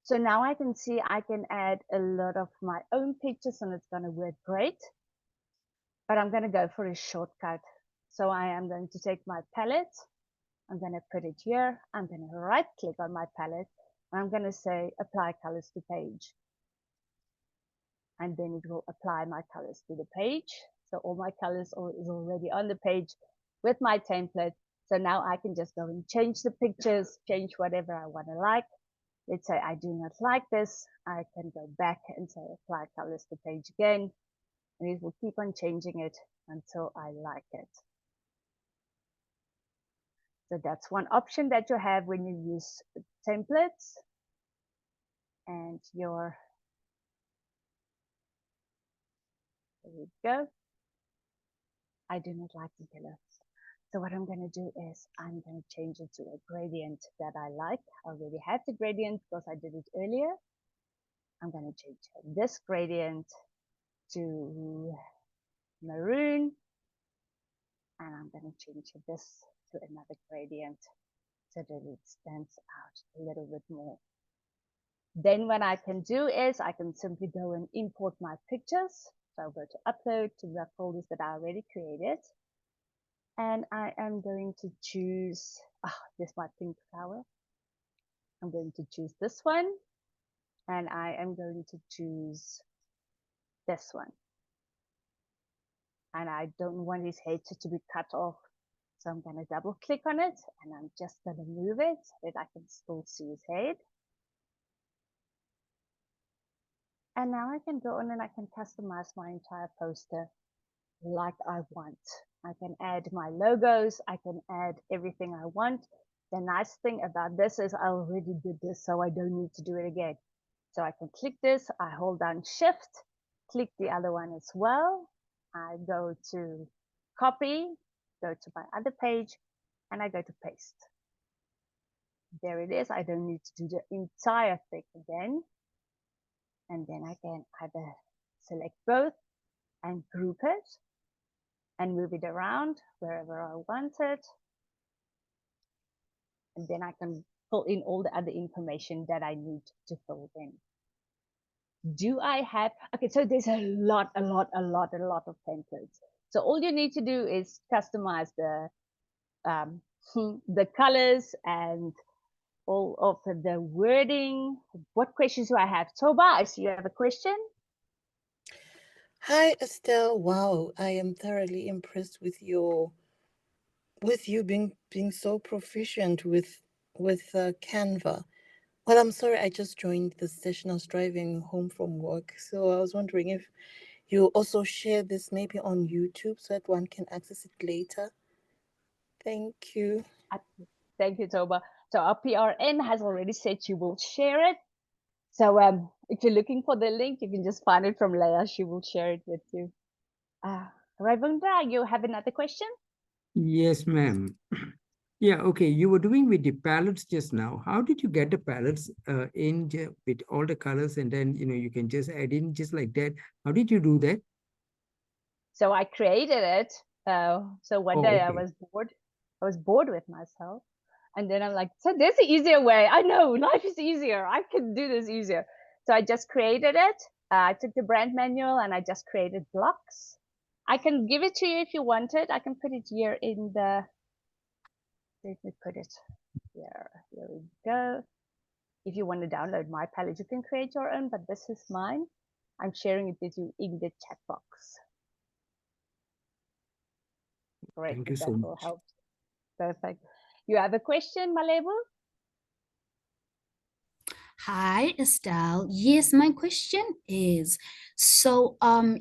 So now I can see I can add a lot of my own pictures and it's going to work great. But I'm going to go for a shortcut. So I am going to take my palette. I'm going to put it here. I'm going to right click on my palette. And I'm going to say apply colors to page. And then it will apply my colors to the page. So all my colors is already on the page with my template. So now I can just go and change the pictures, change whatever I want to like. Let's say I do not like this. I can go back and say apply colors to page again. And it will keep on changing it until I like it. So that's one option that you have when you use templates and your, there we go. I do not like the yellow. So what I'm going to do is I'm going to change it to a gradient that I like. I already have the gradient because I did it earlier. I'm going to change this gradient to maroon, and I'm going to change this to another gradient so that it stands out a little bit more. Then what I can do is I can simply go and import my pictures. So I'll go to upload to the folders that I already created. And I am going to choose, this my pink flower. I'm going to choose this one. And I am going to choose this one. And I don't want his head to be cut off. So I'm going to double click on it and I'm just going to move it so that I can still see his head. And now I can go on and I can customize my entire poster like I want. I can add my logos. I can add everything I want. The nice thing about this is I already did this, so I don't need to do it again. So I can click this. I hold down Shift, click the other one as well. I go to copy, go to my other page, and I go to paste. There it is. I don't need to do the entire thing again. And then I can either select both and group it and move it around wherever I want it. And then I can fill in all the other information that I need to fill in. Do I have, okay, so there's a lot of templates. So all you need to do is customize the colors and all of the wording. What questions do I have? Toba, I see you have a question. Hi, Estelle. Wow, I am thoroughly impressed with you being so proficient with Canva. Well, I'm sorry, I just joined the session. I was driving home from work, so I was wondering if you also share this maybe on YouTube so that one can access it later. Thank you. Thank you, Toba. So our PRN has already said she will share it. So if you're looking for the link, you can just find it from Leah. She will share it with you. Ravindra, you have another question? Yes, ma'am. Yeah, okay. You were doing with the palettes just now. How did you get the palettes with all the colors and then, you can just add in just like that? How did you do that? So I created it. So one day okay. I was bored with myself. And then I'm like, so there's an easier way. I know life is easier. I can do this easier. So I just created it. I took the brand manual and I just created blocks. I can give it to you if you want it. I can put it here in the, let me put it here. Here we go. If you want to download my palette, you can create your own, but this is mine. I'm sharing it with you in the chat box. Great. Thank you that so will much. help. Perfect. You have a question, Malebu? Hi, Estelle. Yes, my question is, so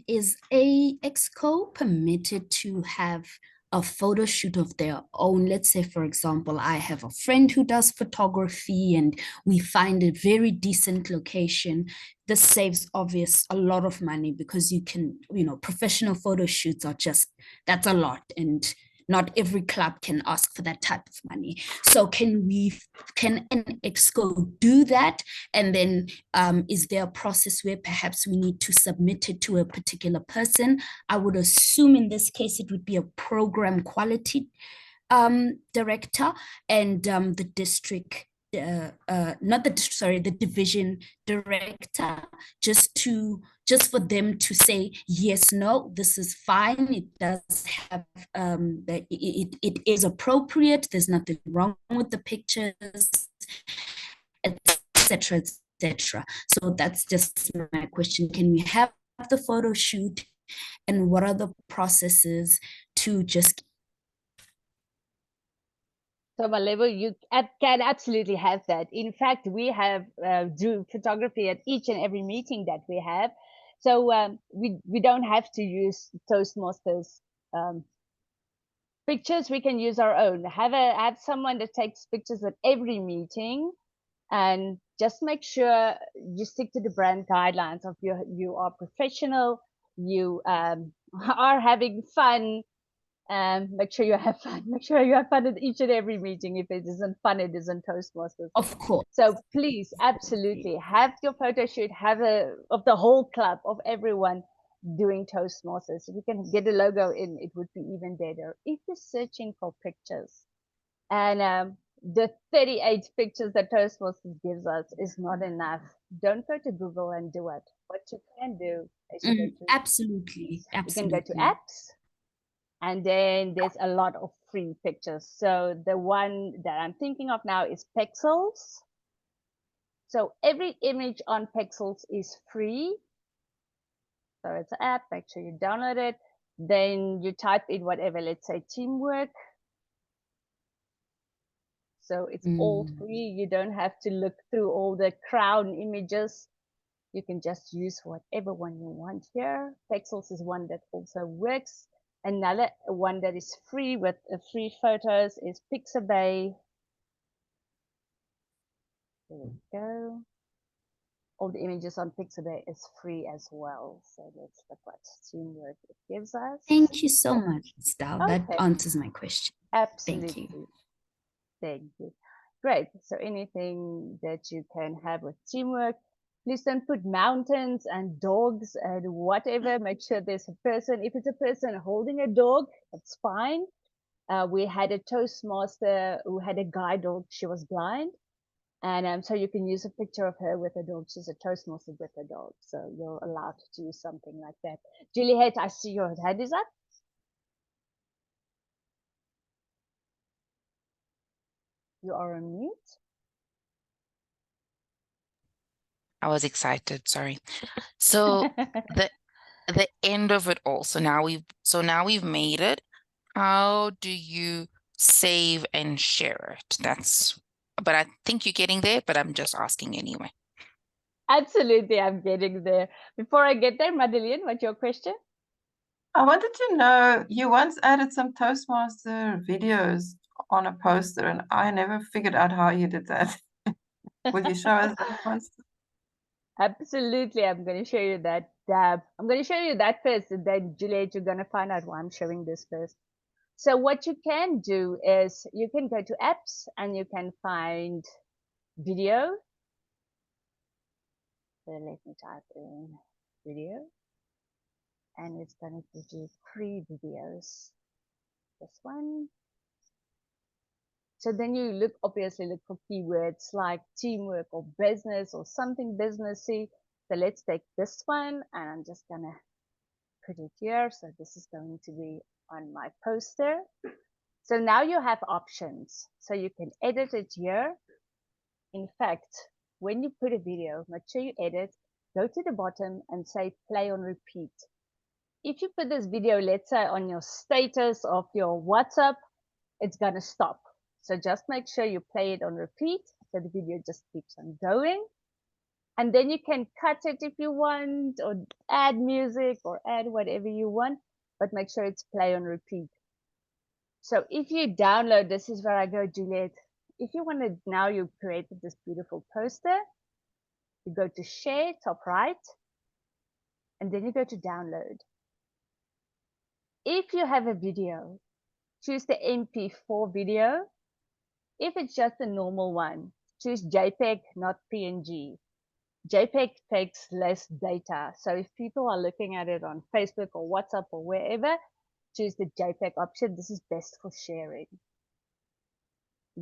is a exco permitted to have a photo shoot of their own? Let's say, for example, I have a friend who does photography and we find a very decent location. This saves a lot of money because you can, professional photo shoots are that's a lot. And not every club can ask for that type of money. So can an exco do that? And then is there a process where perhaps we need to submit it to a particular person? I would assume in this case, it would be a program quality director and the district the division director, just for them to say yes, no, this is fine, it does have it is appropriate, there's nothing wrong with the pictures, etc., etc. So that's just my question. Can we have the photo shoot, and what are the processes to just? So Malebu, you can absolutely have that. In fact, we have do photography at each and every meeting that we have. So we don't have to use Toastmasters pictures. We can use our own. Have someone that takes pictures at every meeting, and just make sure you stick to the brand guidelines of you are professional, you are having fun, Make sure you have fun. Make sure you have fun at each and every meeting. If it isn't fun, it isn't Toastmasters. Of course. So please, absolutely, have your photo shoot, have of the whole club, of everyone doing Toastmasters. If you can get a logo in, it would be even better. If you're searching for pictures, and the 38 pictures that Toastmasters gives us is not enough, don't go to Google and do it. What you can do is you go to, Absolutely. you can go to Absolutely. apps, and then there's a lot of free pictures. So the one that I'm thinking of now is Pexels. So every image on Pexels is free. So it's an app, make sure you download it. Then you type in whatever, let's say teamwork. So it's all free. You don't have to look through all the crown images. You can just use whatever one you want here. Pexels is one that also works. Another one that is free with free photos is Pixabay. There we go. All the images on Pixabay is free as well. So let's look what teamwork it gives us. Thank you so much, Estelle. Okay. That answers my question. Absolutely. Thank you. Thank you. Great. So anything that you can have with teamwork, please don't put mountains and dogs and whatever. Make sure there's a person. If it's a person holding a dog, that's fine. We had a Toastmaster who had a guide dog. She was blind. And so you can use a picture of her with a dog. She's a Toastmaster with a dog. So you're allowed to use something like that. Juliet, I see your hand is up. You are on mute. I was excited, sorry. So the end of it all. So now we've made it. How do you save and share it? But I think you're getting there, but I'm just asking anyway. Absolutely, I'm getting there. Before I get there, Madeleine, what's your question? I wanted to know, you once added some Toastmaster videos on a poster, and I never figured out how you did that. Will you show us that once? Absolutely, I'm going to show you that. I'm going to show you that first, and then Juliet, you're going to find out why I'm showing this first. So what you can do is you can go to apps and you can find video. So let me type in video, and it's going to give you free videos. This one. So then you obviously look for keywords like teamwork or business or something businessy. So let's take this one, and I'm just gonna put it here. So this is going to be on my poster. So now you have options. So you can edit it here. In fact, when you put a video, make sure you edit, go to the bottom and say play on repeat. If you put this video, let's say on your status of your WhatsApp, it's gonna stop. So just make sure you play it on repeat, so the video just keeps on going. And then you can cut it if you want, or add music, or add whatever you want, but make sure it's play on repeat. So if you download, this is where I go, Juliet. If you want to, now you've created this beautiful poster, you go to share, top right, and then you go to download. If you have a video, choose the MP4 video. If it's just a normal one, choose JPEG, not PNG. JPEG takes less data. So if people are looking at it on Facebook or WhatsApp or wherever, choose the JPEG option. This is best for sharing.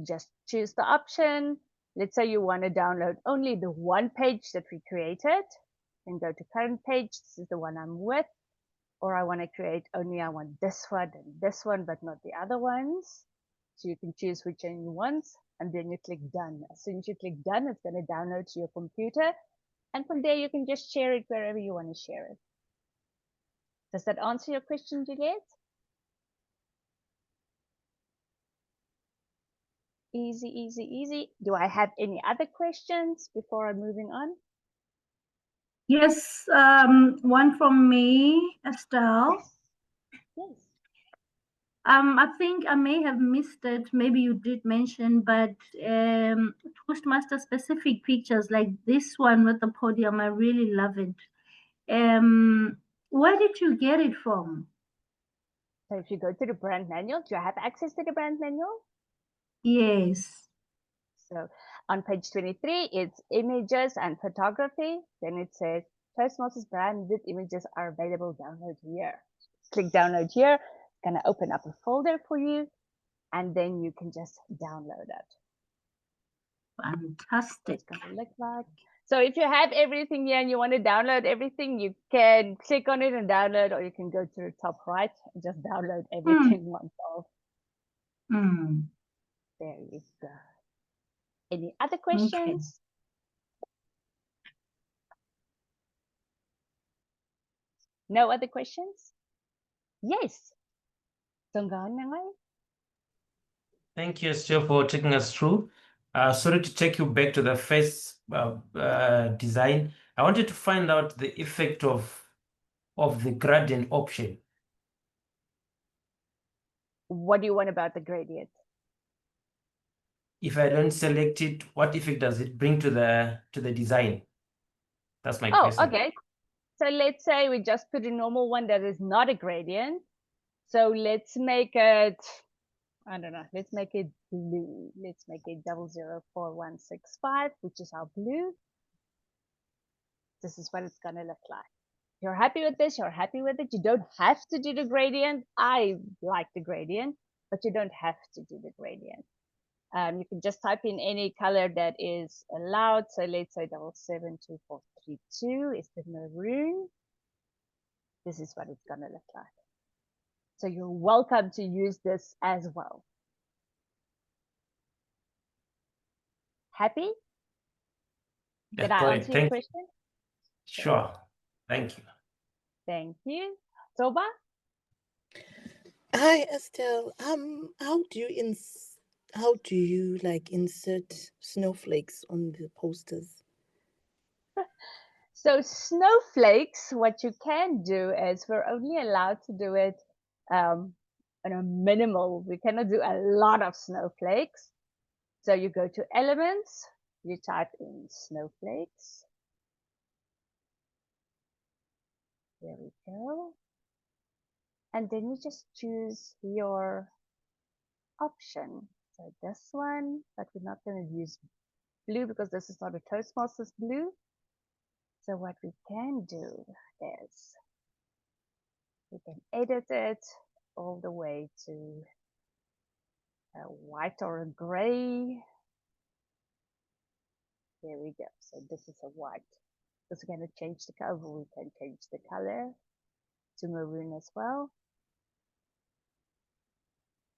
Just choose the option. Let's say you want to download only the one page that we created. Then go to current page. This is the one I'm with. Or I want to create only, I want this one and this one, but not the other ones. So you can choose which one you want, and then you click done. As soon as you click done, it's going to download to your computer. And from there, you can just share it wherever you want to share it. Does that answer your question, Juliet? Easy, easy, easy. Do I have any other questions before I'm moving on? Yes, one from me, Estelle. Yes. I think I may have missed it. Maybe you did mention, but Toastmaster specific pictures like this one with the podium, I really love it. Where did you get it from? So if you go to the brand manual, do you have access to the brand manual? Yes. So on page 23, it's images and photography. Then it says Toastmasters branded images are available. Download here. Click download here. It's going to open up a folder for you, and then you can just download it. Fantastic. It's going to look like. So if you have everything here and you want to download everything, you can click on it and download, or you can go to the top right and just download everything once off. There you go. Any other questions? No other questions? Yes. Thank you, Estelle, for taking us through. Sorry to take you back to the first design. I wanted to find out the effect of the gradient option. What do you want about the gradient? If I don't select it, what effect does it bring to the design? That's my Oh, question. okay. So let's say we just put a normal one that is not a gradient. So let's make it, I don't know, let's make it blue. Let's make it 004165, which is our blue. This is what it's going to look like. You're happy with this, you're happy with it. You don't have to do the gradient. I like the gradient, but you don't have to do the gradient. You can just type in any color that is allowed. So let's say 772432 is the maroon. This is what it's going to look like. So you're welcome to use this as well. Happy? Did I answer your question? Sure. Thank you. Thank you. Toba? Hi, Estelle. How do you like insert snowflakes on the posters? So snowflakes, what you can do is we're only allowed to do it on a minimal. We cannot do a lot of snowflakes. So you go to elements, you type in snowflakes. There we go. And then you just choose your option. So this one, but we're not going to use blue because this is not a Toastmasters blue. So what we can do is we can edit it all the way to a white or a gray. There we go. So this is a white. Because we're going to change the color. We can change the color to maroon as well.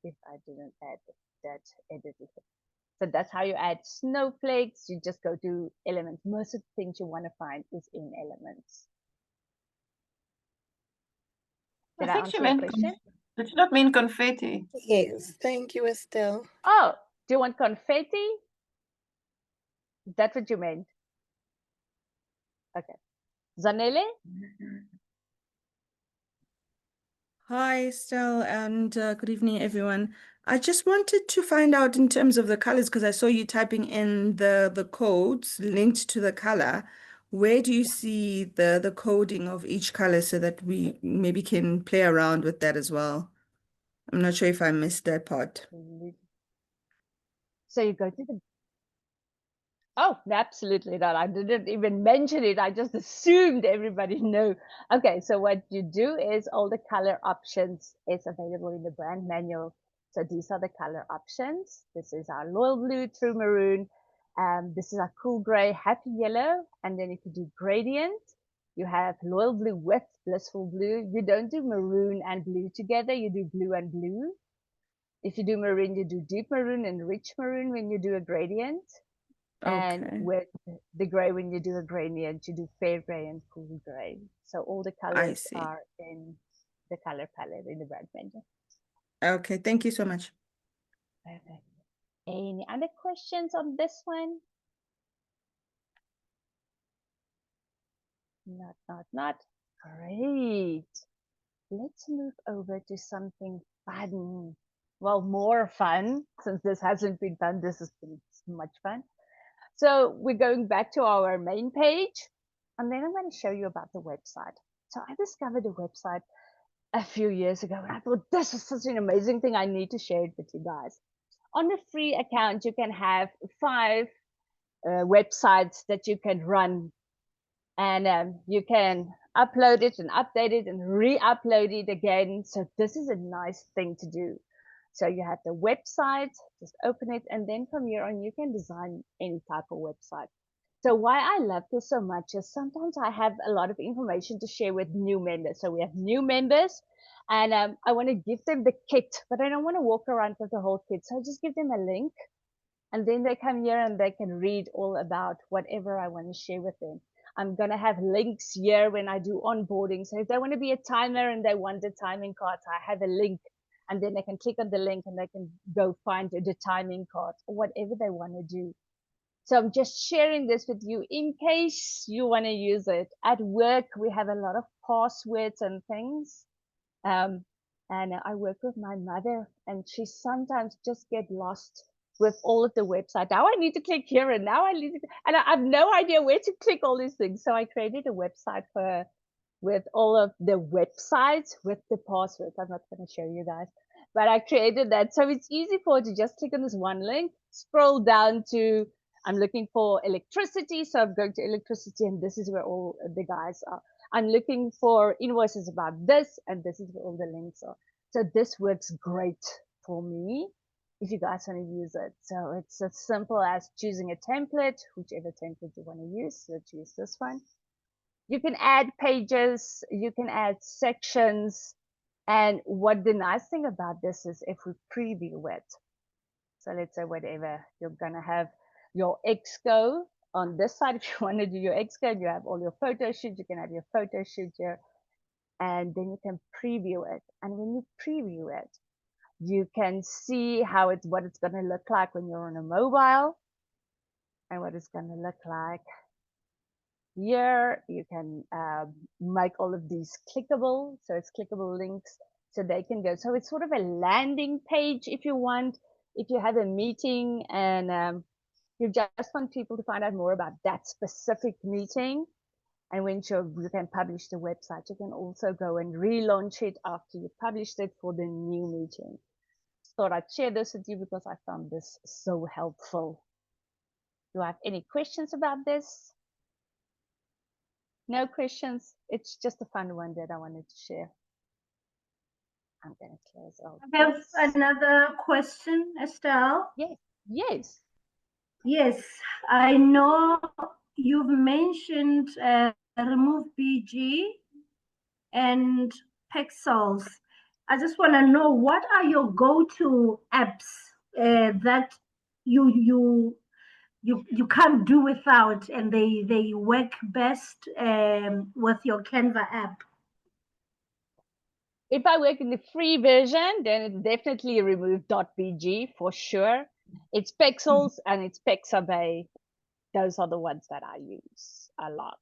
If I didn't add that edit effect. So that's how you add snowflakes. You just go to elements. Most of the things you want to find is in elements. Did I answer your question? Did you not mean confetti? Yes, thank you, Estelle. Oh, do you want confetti? Is that what you meant? Okay. Zanele? Hi, Estelle, and good evening, everyone. I just wanted to find out in terms of the colors, because I saw you typing in the codes linked to the color. Where do you see the coding of each color so that we maybe can play around with that as well? I'm not sure if I missed that part. So you go to the... Oh, absolutely not. I didn't even mention it. I just assumed everybody knew. Okay, so what you do is all the color options is available in the brand manual. So these are the color options. This is our loyal blue, true maroon. This is our cool gray, happy yellow. And then if you do gradient, you have loyal blue with blissful blue. You don't do maroon and blue together. You do blue and blue. If you do maroon, you do deep maroon and rich maroon when you do a gradient. And Okay. with the gray, when you do a gradient, you do fair gray and cool gray. So all the colors are in the color palette in the brand menu. Okay, thank you so much. Perfect. Any other questions on this one? Not. Great. Let's move over to something fun. Well, more fun, since this hasn't been fun. This has been much fun. So we're going back to our main page, and then I'm going to show you about the website. So I discovered a website a few years ago, and I thought this is such an amazing thing. I need to share it with you guys. On a free account, you can have 5 websites that you can run, and you can upload it and update it and re-upload it again. So this is a nice thing to do. So you have the website, just open it, and then from here on you can design any type of website. So why I love this so much is sometimes I have a lot of information to share with new members. So we have new members, and I want to give them the kit, but I don't want to walk around with the whole kit. So I just give them a link, and then they come here and they can read all about whatever I want to share with them. I'm going to have links here when I do onboarding. So if they want to be a timer and they want the timing cards, I have a link, and then they can click on the link and they can go find the timing cards or whatever they want to do. So I'm just sharing this with you in case you want to use it. At work, we have a lot of passwords and things. And I work with my mother, and she sometimes just get lost with all of the website. Now I need to click here, and now I need to, and I have no idea where to click all these things. So I created a website for her with all of the websites with the passwords. I'm not going to show you guys, but I created that. So it's easy for her to just click on this one link, scroll down to, I'm looking for electricity. So I'm going to electricity, and this is where all the guys are. I'm looking for invoices about this, and this is where all the links are. So this works great for me if you guys want to use it. So it's as simple as choosing a template, whichever template you want to use. Let's use this one. You can add pages, you can add sections. And what the nice thing about this is if we preview it. So let's say whatever, you're going to have your exco on this side. If you want to do your exco, you have all your photo shoots, you can have your photo shoot here, and then you can preview it. And when you preview it, you can see what it's going to look like when you're on a mobile, and what it's going to look like here. You can make all of these clickable, so it's clickable links, so they can go. So it's sort of a landing page if you want, if you have a meeting and you just want people to find out more about that specific meeting. And when you can publish the website, you can also go and relaunch it after you published it for the new meeting. Thought I'd share this with you because I found this so helpful. Do I have any questions about this? No questions. It's just a fun one that I wanted to share. I'm going to close out. I have another question, Estelle. Yes. Yes. Yes, I know you've mentioned remove BG and pixels. I just want to know, what are your go-to apps that you can't do without, and they work best with your Canva app? If I work in the free version, then it's definitely remove .bg for sure. It's Pixels and it's Pixabay. Those are the ones that I use a lot.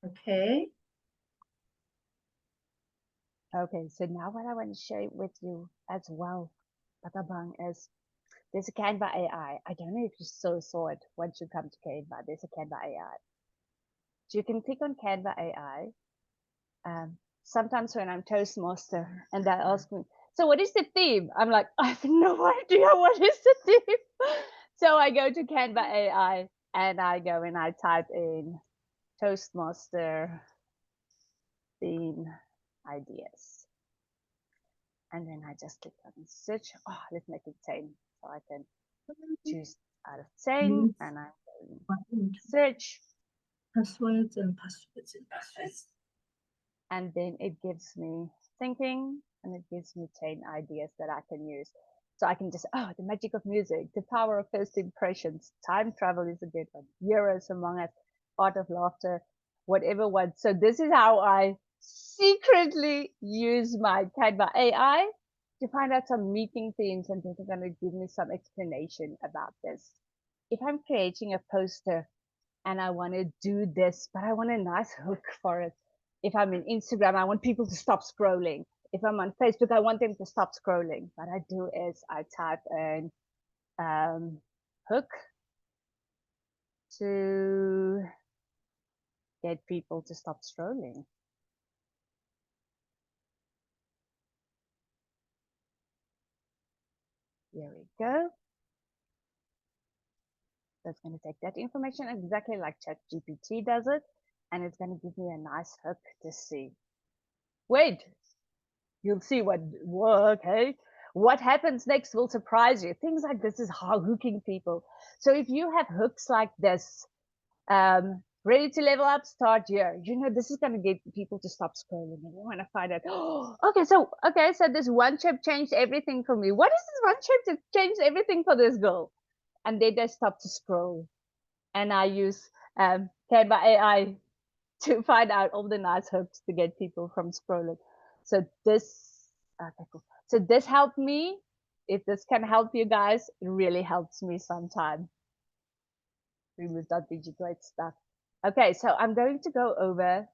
Okay. Okay, so now what I want to share with you as well, Batabang, is there's a Canva AI. I don't know if you saw it once you come to Canva. There's a Canva AI. So you can click on Canva AI. Sometimes when I'm Toastmaster and they ask me, so what is the theme? I'm like, I have no idea what is the theme. So I go to Canva AI and I go and I type in Toastmaster theme ideas. And then I just click on search. Oh, let's make it 10. So I can choose out of 10 and I search. Passwords and passwords and passwords. And then it gives me thinking, and it gives me 10 ideas that I can use. So I can just, the magic of music, the power of first impressions, time travel is a good one, Heroes Among Us, art of laughter, whatever one. So this is how I secretly use my Canva AI to find out some meeting themes, and they're going to give me some explanation about this. If I'm creating a poster and I want to do this, but I want a nice hook for it. If I'm in Instagram, I want people to stop scrolling. If I'm on Facebook, I want them to stop scrolling. What I do is I type in hook to get people to stop scrolling. Here we go. That's going to take that information exactly like ChatGPT does it, and it's going to give me a nice hook to see. Wait, you'll see what, okay, what happens next will surprise you. Things like this is how hooking people. So if you have hooks like this, ready to level up, start here. You know, this is going to get people to stop scrolling and you want to find out, oh, okay, so this one chip changed everything for me. What is this one chip that changed everything for this girl? And then they stop to scroll. And I use Canva AI to find out all the nice hooks to get people from scrolling. So this, okay, cool. So this helped me. If this can help you guys, it really helps me sometimes. Remove that digitoid stuff. Okay, so I'm going to go over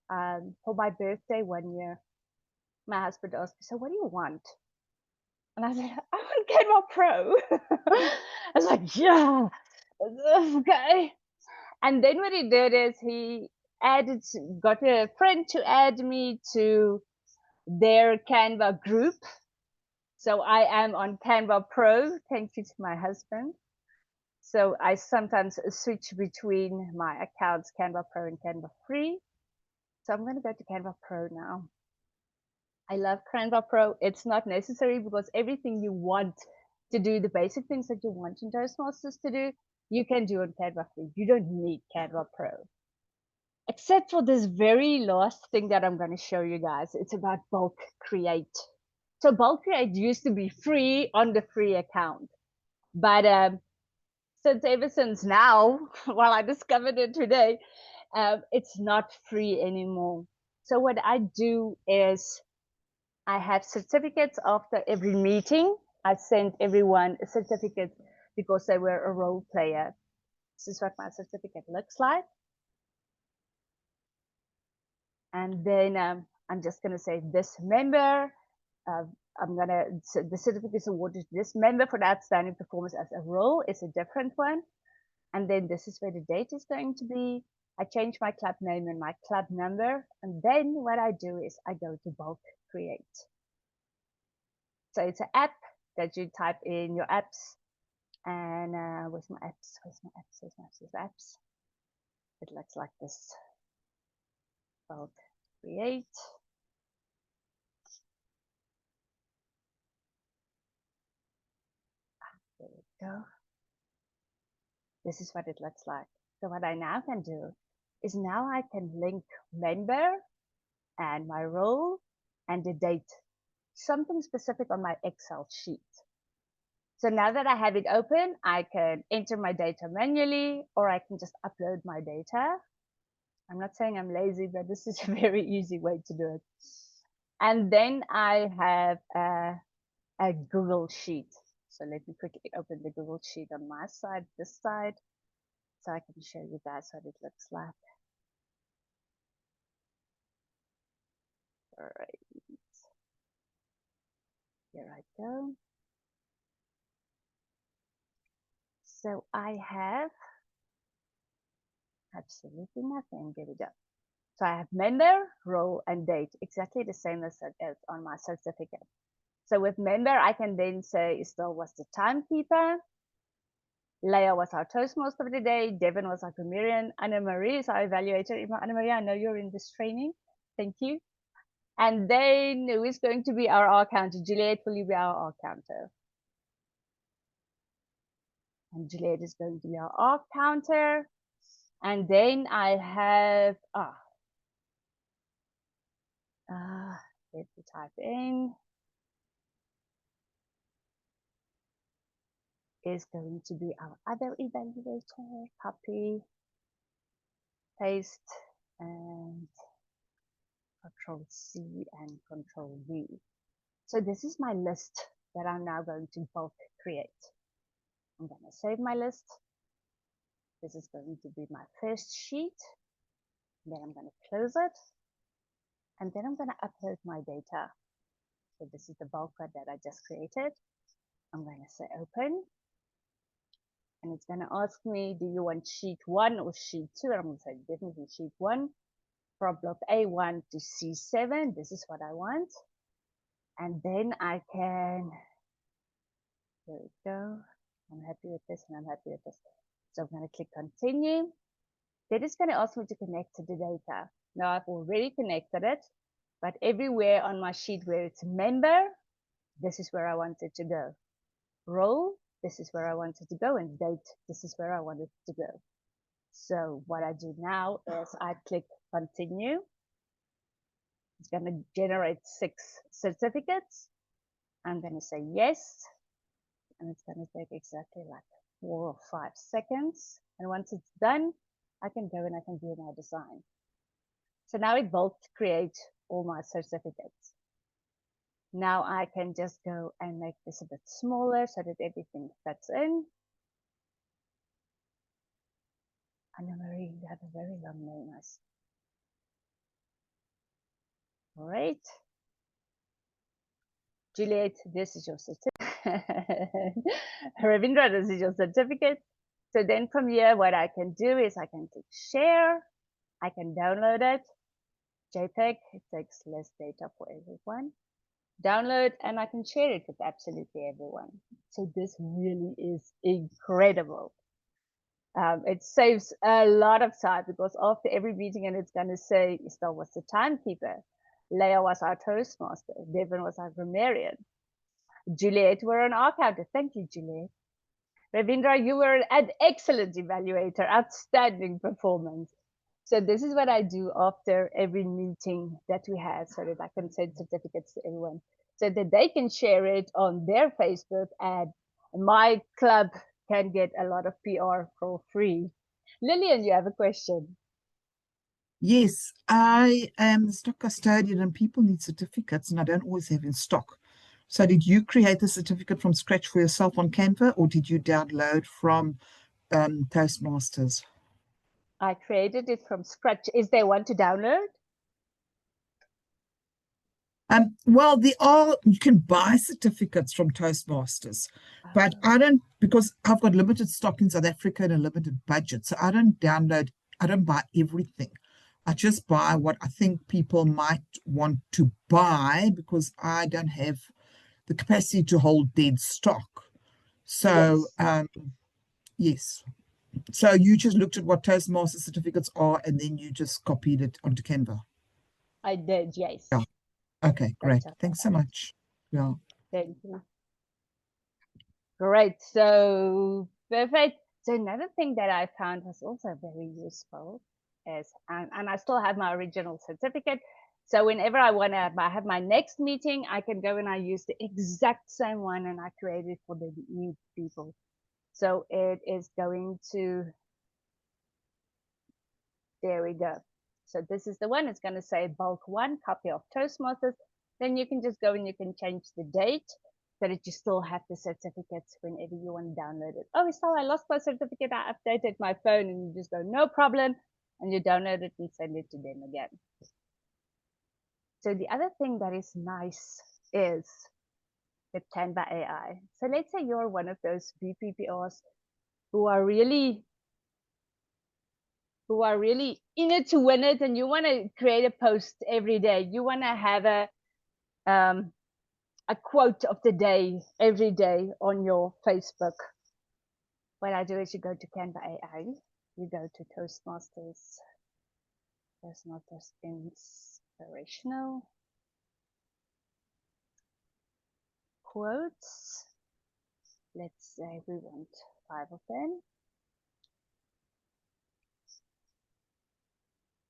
for my birthday 1 year. My husband asked me, so what do you want? And I said, I want Canva Pro. I was like, yeah, okay. And then what he did is he got a friend to add me to their Canva group. So I am on Canva Pro, thank you to my husband. So I sometimes switch between my accounts, Canva Pro and Canva Free. So I'm going to go to Canva Pro now. I love Canva Pro. It's not necessary because everything you want to do, the basic things that you want in Toastmasters to do, you can do on Canva Free. You don't need Canva Pro. Except for this very last thing that I'm going to show you guys. It's about bulk create. So bulk create used to be free on the free account. But ever since now, well, I discovered it today, it's not free anymore. So what I do is I have certificates after every meeting. I send everyone a certificate because they were a role player. This is what my certificate looks like. And then I'm just going to say this member, the certificate is awarded to this member for the outstanding performance as a role. It's a different one. And then this is where the date is going to be. I change my club name and my club number. And then what I do is I go to bulk create. So it's an app that you type in your apps. And where's my apps? Where's my apps? Where's my apps? Where's my apps? It looks like this. Bulk create. There we go. This is what it looks like. So what I now can do is now I can link member and my role and the date, something specific on my Excel sheet. So now that I have it open, I can enter my data manually, or I can just upload my data. I'm not saying I'm lazy, but this is a very easy way to do it. And then I have a Google Sheet. So let me quickly open the Google Sheet on my side, this side, so I can show you guys what it looks like. All right. Here I go. So I have absolutely nothing. There we go. So I have member, role, and date, exactly the same as on my certificate. So with member, I can then say Estelle was the timekeeper, Leah was our Toastmaster of the day, Devin was our Comedian, Anna Marie is our evaluator. Anna Marie, I know you're in this training. Thank you. And then who is going to be our R counter? Juliet, will you be our R counter? And Juliet is going to be our R counter. And then I have, let me type in, is going to be our other evaluator. Copy, paste, and Control C and Control V. So this is my list that I'm now going to bulk create. I'm going to save my list. This is going to be my first sheet. Then I'm going to close it. And then I'm going to upload my data. So this is the bulk that I just created. I'm going to say open. And it's going to ask me, do you want sheet 1 or sheet 2? And I'm going to say definitely sheet 1. From block A1 to C7. This is what I want. And then I can There we go. I'm happy with this and I'm happy with this. So I'm going to click continue. Then it's going to ask me to connect to the data. Now I've already connected it, but everywhere on my sheet where it's member, this is where I want it to go. Role, this is where I want it to go, and date, this is where I want it to go. So what I do now is I click continue. It's going to generate 6 certificates. I'm going to say yes, and it's going to take exactly like 4 or 5 seconds. And once it's done, I can go and I can do my design. So now it will create all my certificates. Now I can just go and make this a bit smaller so that everything fits in. Anna Marie, you have a very long name. All right. Juliet, this is your certificate. Ravindra, this is your certificate. So then from here, what I can do is I can click share. I can download it. JPEG, it takes less data for everyone. Download, and I can share it with absolutely everyone. So this really is incredible. It saves a lot of time because after every meeting, and it's going to say, Estelle was the timekeeper, Leah was our Toastmaster, Devin was our grammarian, Juliet were an our counter. Thank you, Juliet. Ravindra, you were an excellent evaluator, outstanding performance. So this is what I do after every meeting that we have so that I can send certificates to everyone so that they can share it on their Facebook and my club can get a lot of PR for free. Lillian, you have a question. Yes, I am the stock custodian and people need certificates and I don't always have in stock. So did you create the certificate from scratch for yourself on Canva or did you download from Toastmasters? I created it from scratch. Is there one to download? Well, you can buy certificates from Toastmasters, but I don't, because I've got limited stock in South Africa and a limited budget. So I don't buy everything. I just buy what I think people might want to buy because I don't have the capacity to hold dead stock. So, yes. So you just looked at what Toastmaster certificates are and then you just copied it onto Canva. I did, yes. Yeah. Okay, great. Thanks so much. Yeah. Thank you. Great. So perfect. So another thing that I found was also very useful is, and I still have my original certificate. So whenever I want to have my next meeting, I can go and I use the exact same one and I create it for the new people. So it is going to, there we go. So this is the one, it's going to say bulk 1, copy of Toastmasters. Then you can just go and you can change the date so that you still have the certificates whenever you want to download it. Oh, Estelle, I lost my certificate. I updated my phone, and you just go, no problem. And you download it and send it to them again. So the other thing that is nice is with Canva AI. So let's say you're one of those VPPRs who are really in it to win it, and you want to create a post every day. You want to have a quote of the day every day on your Facebook. What I do is you go to Canva AI, you go to Toastmasters inspirational quotes. Let's say we want 5 of them.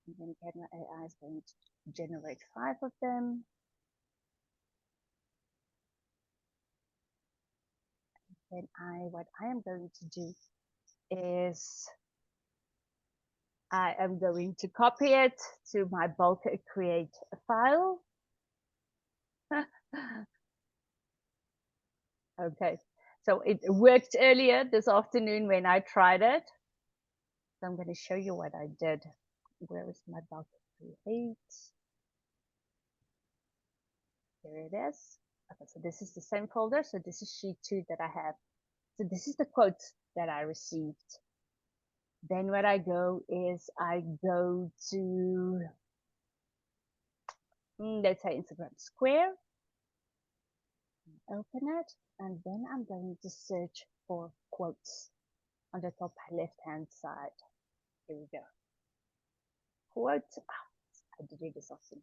And then Canva AI is going to generate 5 of them. Then what I am going to do is I am going to copy it to my bulk create file. Okay, so it worked earlier this afternoon when I tried it. So I'm going to show you what I did. Where is my bulk create? There it is. Okay, so this is the same folder. So this is sheet 2 that I have. So this is the quotes that I received. Then what I go is I go to, let's say Instagram Square. Open it, and then I'm going to search for quotes on the top left-hand side. Here we go. Quote. I did this awesome.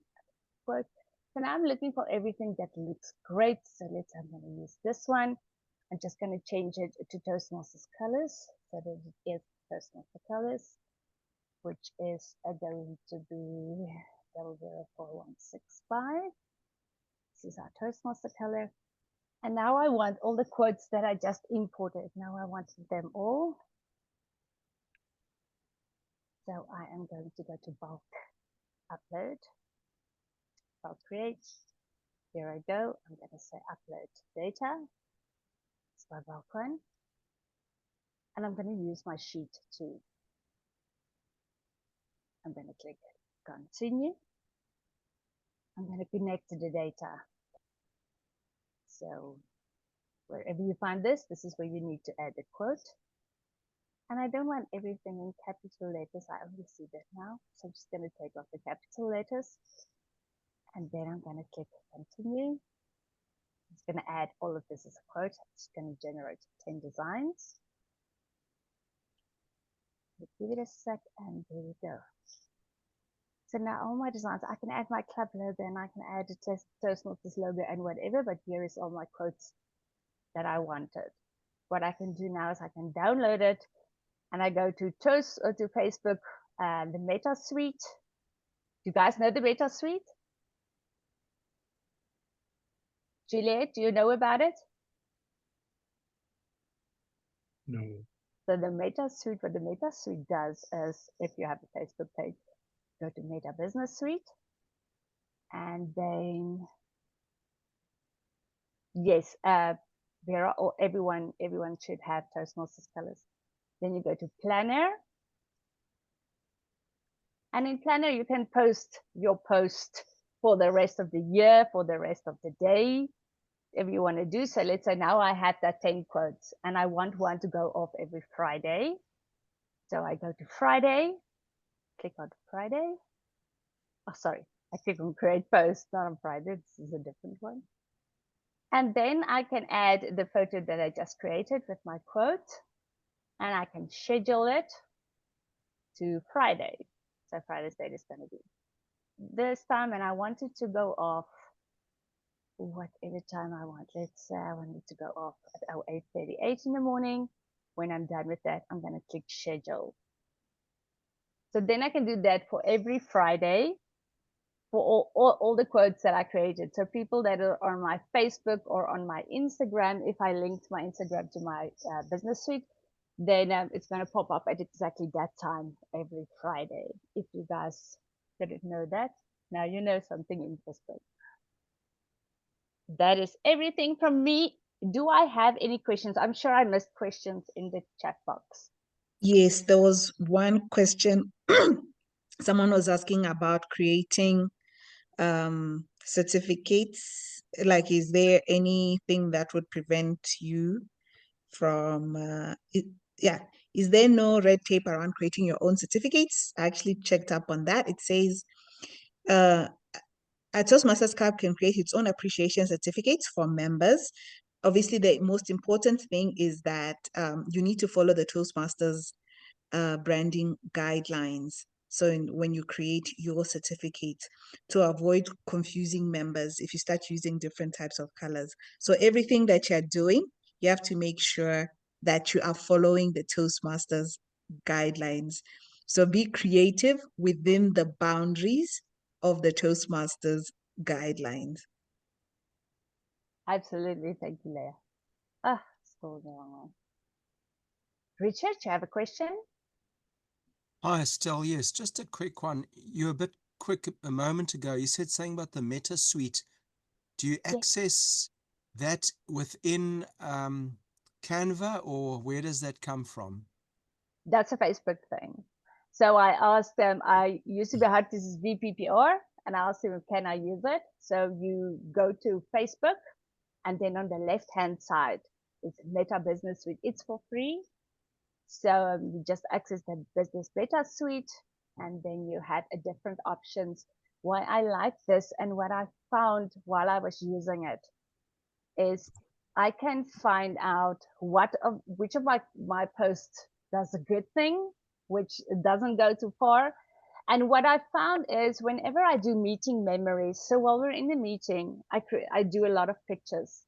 Quote. So now I'm looking for everything that looks great. So I'm going to use this one. I'm just going to change it to Toastmasters colors. So that it is Toastmasters colors, which is going to be 004165. This is our Toastmaster color. And now I want all the quotes that I just imported. Now I want them all. So I am going to go to bulk upload, bulk create. Here I go. I'm going to say upload data. It's my bulk one. And I'm going to use my sheet too. I'm going to click continue. I'm going to connect to the data. So wherever you find this, this is where you need to add the quote. And I don't want everything in capital letters. I only see that now. So I'm just going to take off the capital letters. And then I'm going to click continue. It's going to add all of this as a quote. It's going to generate 10 designs. Give it a sec, and there we go. So now all my designs, I can add my club logo, and I can add a Toastmasters logo and whatever, but here is all my quotes that I wanted. What I can do now is I can download it, and I go to Toast or to Facebook, the Meta Suite. Do you guys know the Meta Suite? Juliet, do you know about it? No. So the Meta Suite, what the Meta Suite does is, if you have a Facebook page, go to Meta Business Suite, and then yes, there are everyone should have Toastmasters colors. Then you go to Planner, and in Planner you can post your post for the rest of the year, for the rest of the day, if you want to do so. Let's say now I have that 10 quotes, and I want one to go off every Friday. So I go to Friday, click on Friday. Oh, sorry, I click on Create Post, not on Friday. This is a different one. And then I can add the photo that I just created with my quote, and I can schedule it to Friday. So Friday's date is going to be this time, and I want it to go off whatever time I want. Let's say I want it to go off at 8:38 in the morning. When I'm done with that, I'm going to click schedule. So then I can do that for every Friday for all the quotes that I created. So people that are on my Facebook or on my Instagram, if I linked my Instagram to my business suite, then it's going to pop up at exactly that time every Friday. If you guys didn't know that, now you know something interesting. That is everything from me. Do I have any questions? I'm sure I missed questions in the chat box. Yes, there was one question. Someone was asking about creating certificates. Like, is there anything that would prevent you from is there no red tape around creating your own certificates? I actually checked up on that. It says a Toastmasters Club can create its own appreciation certificates for members. Obviously, the most important thing is that you need to follow the Toastmasters branding guidelines. So when you create your certificate, to avoid confusing members if you start using different types of colors. So everything that you're doing, you have to make sure that you are following the Toastmasters guidelines. So be creative within the boundaries of the Toastmasters guidelines. Absolutely. Thank you, Leah. Ah, still the wrong one. Richard, you have a question? Hi, Estelle. Yes, just a quick one. You were a bit quick a moment ago. You said something about the Meta Suite. Do you access that within Canva, or where does that come from? That's a Facebook thing. So I asked them, I used to be hard to use VPPR, and I asked them, can I use it? So you go to Facebook, and then on the left-hand side, it's Meta Business Suite. It's for free. So you just access the Business Meta Suite, and then you have a different options. Why I like this and what I found while I was using it is I can find out which of my posts does a good thing, which doesn't go too far. And what I found is whenever I do meeting memories, so while we're in the meeting, I do a lot of pictures.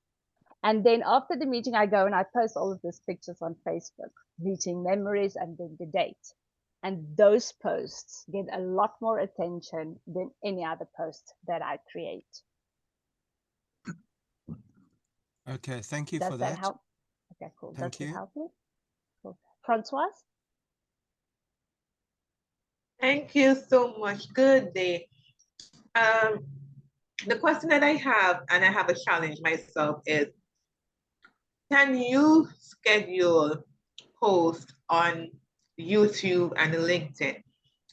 And then after the meeting, I go and I post all of these pictures on Facebook, meeting memories and then the date. And those posts get a lot more attention than any other post that I create. Okay, thank you Does for that that. help? Okay, cool. Thank Does you. it help you? Cool. Francoise? Thank you so much. Good day. The question that I have, and I have a challenge myself, is can you schedule posts on YouTube and LinkedIn?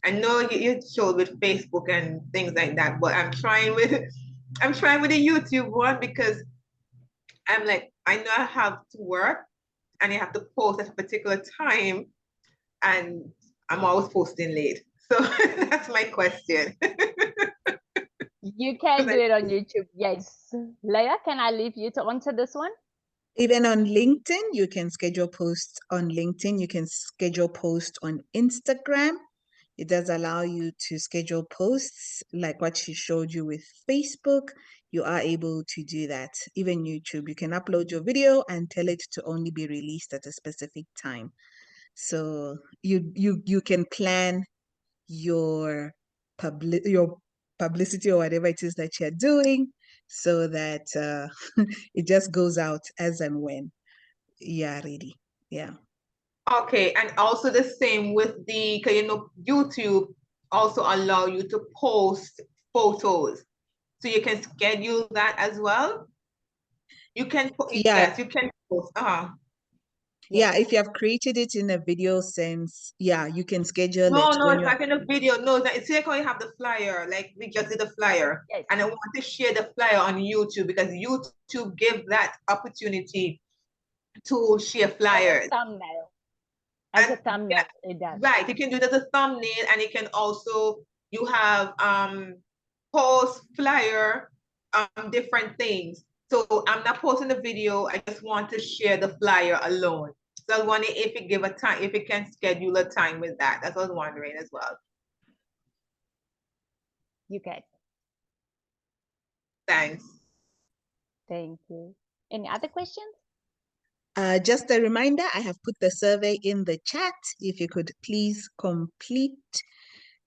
I know you showed with Facebook and things like that, but I'm trying with the YouTube one because I'm like, I know I have to work and you have to post at a particular time, and I'm always posting late. So that's my question. You can do it on YouTube, yes. Leah, can I leave you to answer this one? Even on LinkedIn, you can schedule posts on LinkedIn. You can schedule posts on Instagram. It does allow you to schedule posts like what she showed you with Facebook. You are able to do that. Even YouTube, you can upload your video and tell it to only be released at a specific time. So you can plan your publicity or whatever it is that you're doing so that it just goes out as and when you are ready. Yeah. Okay, and also the same with because YouTube also allow you to post photos, so you can schedule that as well. You can, Yeah. yes, you can post. Yeah, if you have created it in a video sense, yeah, you can schedule No, it no, when it's you're like in a video. No, it's like how you have the flyer, like we just did the flyer. Yes. And I want to share the flyer on YouTube because YouTube gives that opportunity to share flyers. Thumbnail. As a thumbnail, it does. Right, you can do it as a thumbnail, and you can also, you have post flyer, different things. So I'm not posting the video, I just want to share the flyer alone. So I was wondering if you give a time, if you can schedule a time with that. That's what I was wondering as well. You can. Thanks. Thank you. Any other questions? just a reminder, I have put the survey in the chat. If you could please complete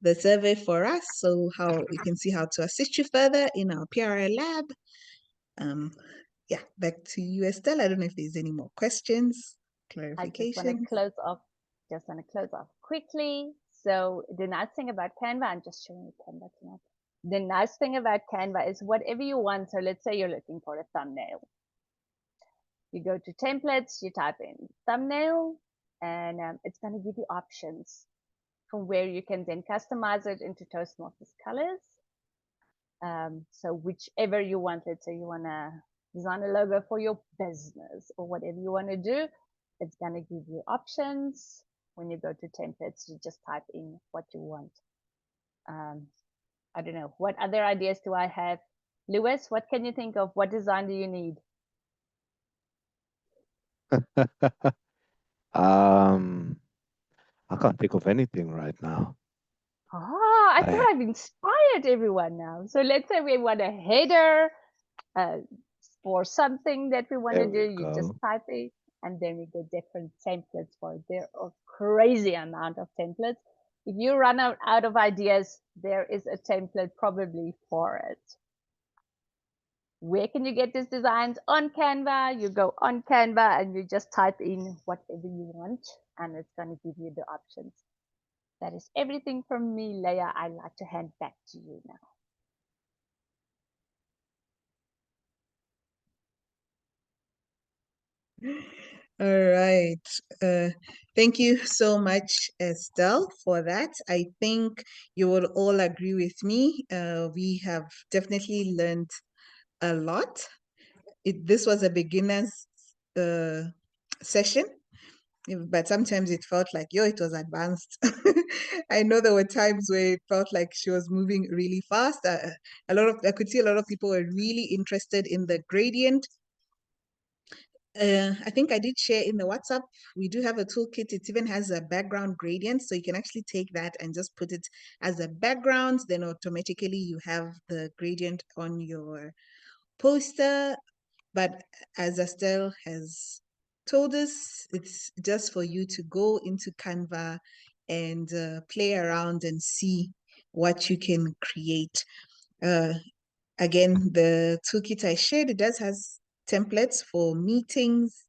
the survey for us so how we can see how to assist you further in our PRL lab. Yeah, back to you, Estelle. I don't know if there's any more questions, clarifications. Just want to close off quickly. So the nice thing about Canva, I'm just showing you Canva tonight. The nice thing about Canva is whatever you want. So let's say you're looking for a thumbnail. You go to templates, you type in thumbnail, and it's going to give you options from where you can then customize it into Toastmasters colors. So whichever you want, let's say you want to design a logo for your business or whatever you want to do, it's going to give you options. When you go to templates, you just type in what you want. I don't know. What other ideas do I have? Lewis, what can you think of? What design do you need? I can't think of anything right now. I thought I've inspired everyone now. So let's say we want a header for something that we want to do. You just type it, and then we get different templates for it. There are a crazy amount of templates. If you run out of ideas, there is a template probably for it. Where can you get these designs? On Canva. You go on Canva and you just type in whatever you want, and it's going to give you the options. That is everything from me, Leah. I'd like to hand back to you now. All right. Thank you so much, Estelle, for that. I think you will all agree with me. We have definitely learned a lot. This was a beginner's session, but sometimes it felt like, it was advanced. I know there were times where it felt like she was moving really fast. I could see a lot of people were really interested in the gradient I think I did share in the WhatsApp. We do have a toolkit. It even has a background gradient. So you can actually take that and just put it as a background. Then automatically you have the gradient on your poster. But as Estelle has told us, it's just for you to go into Canva and play around and see what you can create. Again, the toolkit I shared, it does has templates for meetings.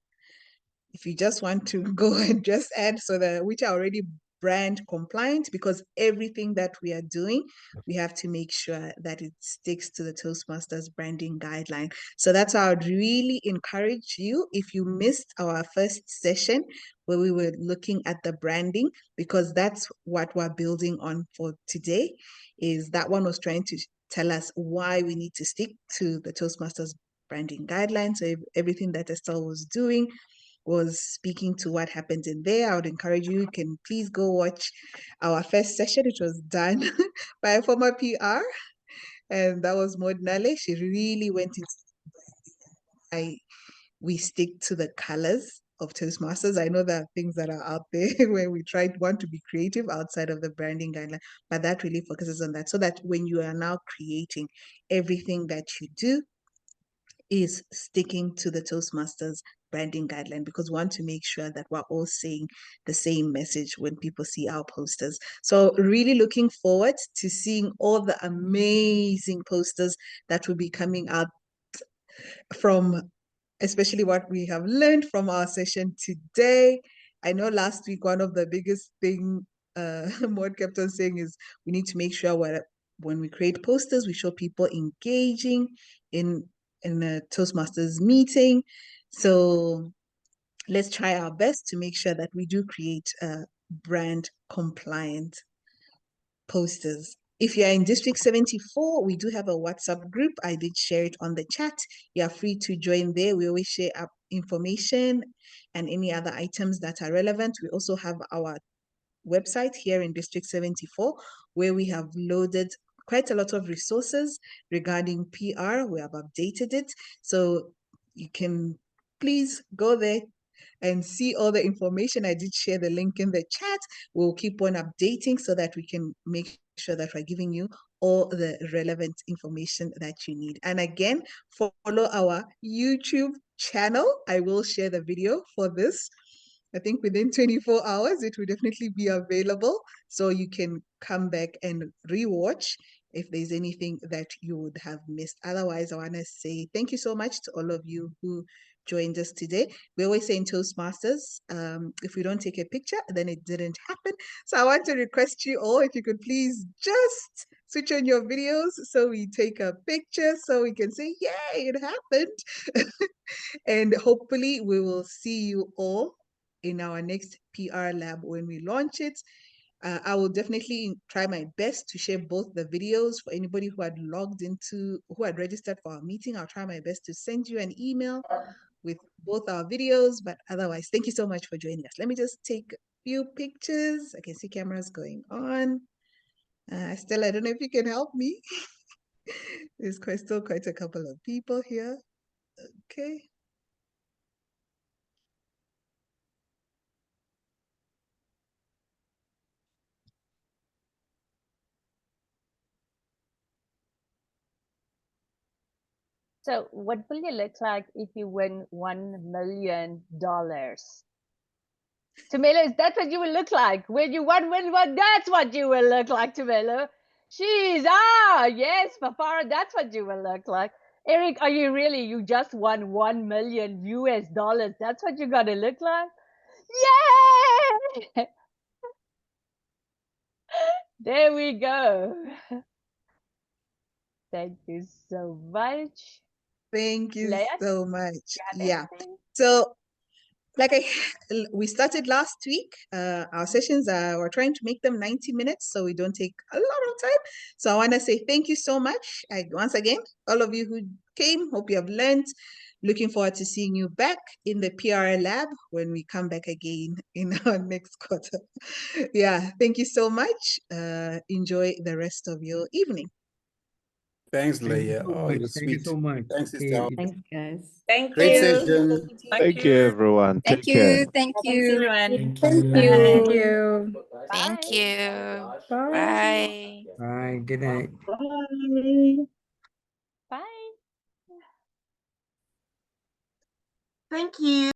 If you just want to go and just add so that which are already brand compliant, because everything that we are doing, we have to make sure that it sticks to the Toastmasters branding guideline. So that's how I'd really encourage you if you missed our first session where we were looking at the branding, because that's what we're building on for today, is that one was trying to tell us why we need to stick to the Toastmasters branding guidelines. So everything that Estelle was doing was speaking to what happened in there. I would encourage you, can please go watch our first session, which was done by a former PR, and that was Maud Nale. She really went into why we stick to the colors of Toastmasters. I know there are things that are out there where we want to be creative outside of the branding guideline, but that really focuses on that, so that when you are now creating, everything that you do is sticking to the Toastmasters branding guideline, because we want to make sure that we're all saying the same message when people see our posters. So really looking forward to seeing all the amazing posters that will be coming out from, especially what we have learned from our session today. I know last week, one of the biggest thing Maud kept on saying is we need to make sure when we create posters, we show people engaging in a Toastmasters meeting. So let's try our best to make sure that we do create brand compliant posters. If you're in District 74, we do have a WhatsApp group. I did share it on the chat. You're free to join there. We always share up information and any other items that are relevant. We also have our website here in District 74, where we have loaded quite a lot of resources regarding PR. We have updated it. So you can please go there and see all the information. I did share the link in the chat. We'll keep on updating so that we can make sure that we're giving you all the relevant information that you need. And again, follow our YouTube channel. I will share the video for this. I think within 24 hours, it will definitely be available. So you can come back and rewatch if there's anything that you would have missed. Otherwise, I want to say thank you so much to all of you who joined us today. We always say in Toastmasters, if we don't take a picture, then it didn't happen. So I want to request you all, if you could please just switch on your videos so we take a picture so we can say, yay, it happened. And hopefully we will see you all in our next PR lab when we launch it. I will definitely try my best to share both the videos for anybody who had who had registered for our meeting. I'll try my best to send you an email with both our videos, but otherwise, thank you so much for joining us. Let me just take a few pictures. I can see cameras going on. Stella, I don't know if you can help me. There's still quite a couple of people here. Okay. So what will you look like if you win $1 million? Tamela, is that what you will look like? When you won, that's what you will look like, Tamela. Yes, Fafara, that's what you will look like. Eric, are you really, you just won $1 million US? That's what you're gonna look like? Yay! There we go. Thank you so much. Thank you Leah, so much. got Yeah. anything? So like we started last week, our sessions we're trying to make them 90 minutes so we don't take a lot of time. So I want to say thank you so much. Once again, all of you who came, hope you have learned. Looking forward to seeing you back in the PR lab when we come back again in our next quarter. Yeah, thank you so much. Enjoy the rest of your evening. Thanks, Thank you Leia. so Oh, much. you're Thank you sweet. so much. Thanks, Okay, Estelle. Thanks, guys. Thank Great you. session. Thank you, everyone. Thank Take care. you. Thank Thanks, you. everyone. Thank Thank you. you. Thank you. Bye. Bye. bye. Good night. Bye. Bye. Thank you.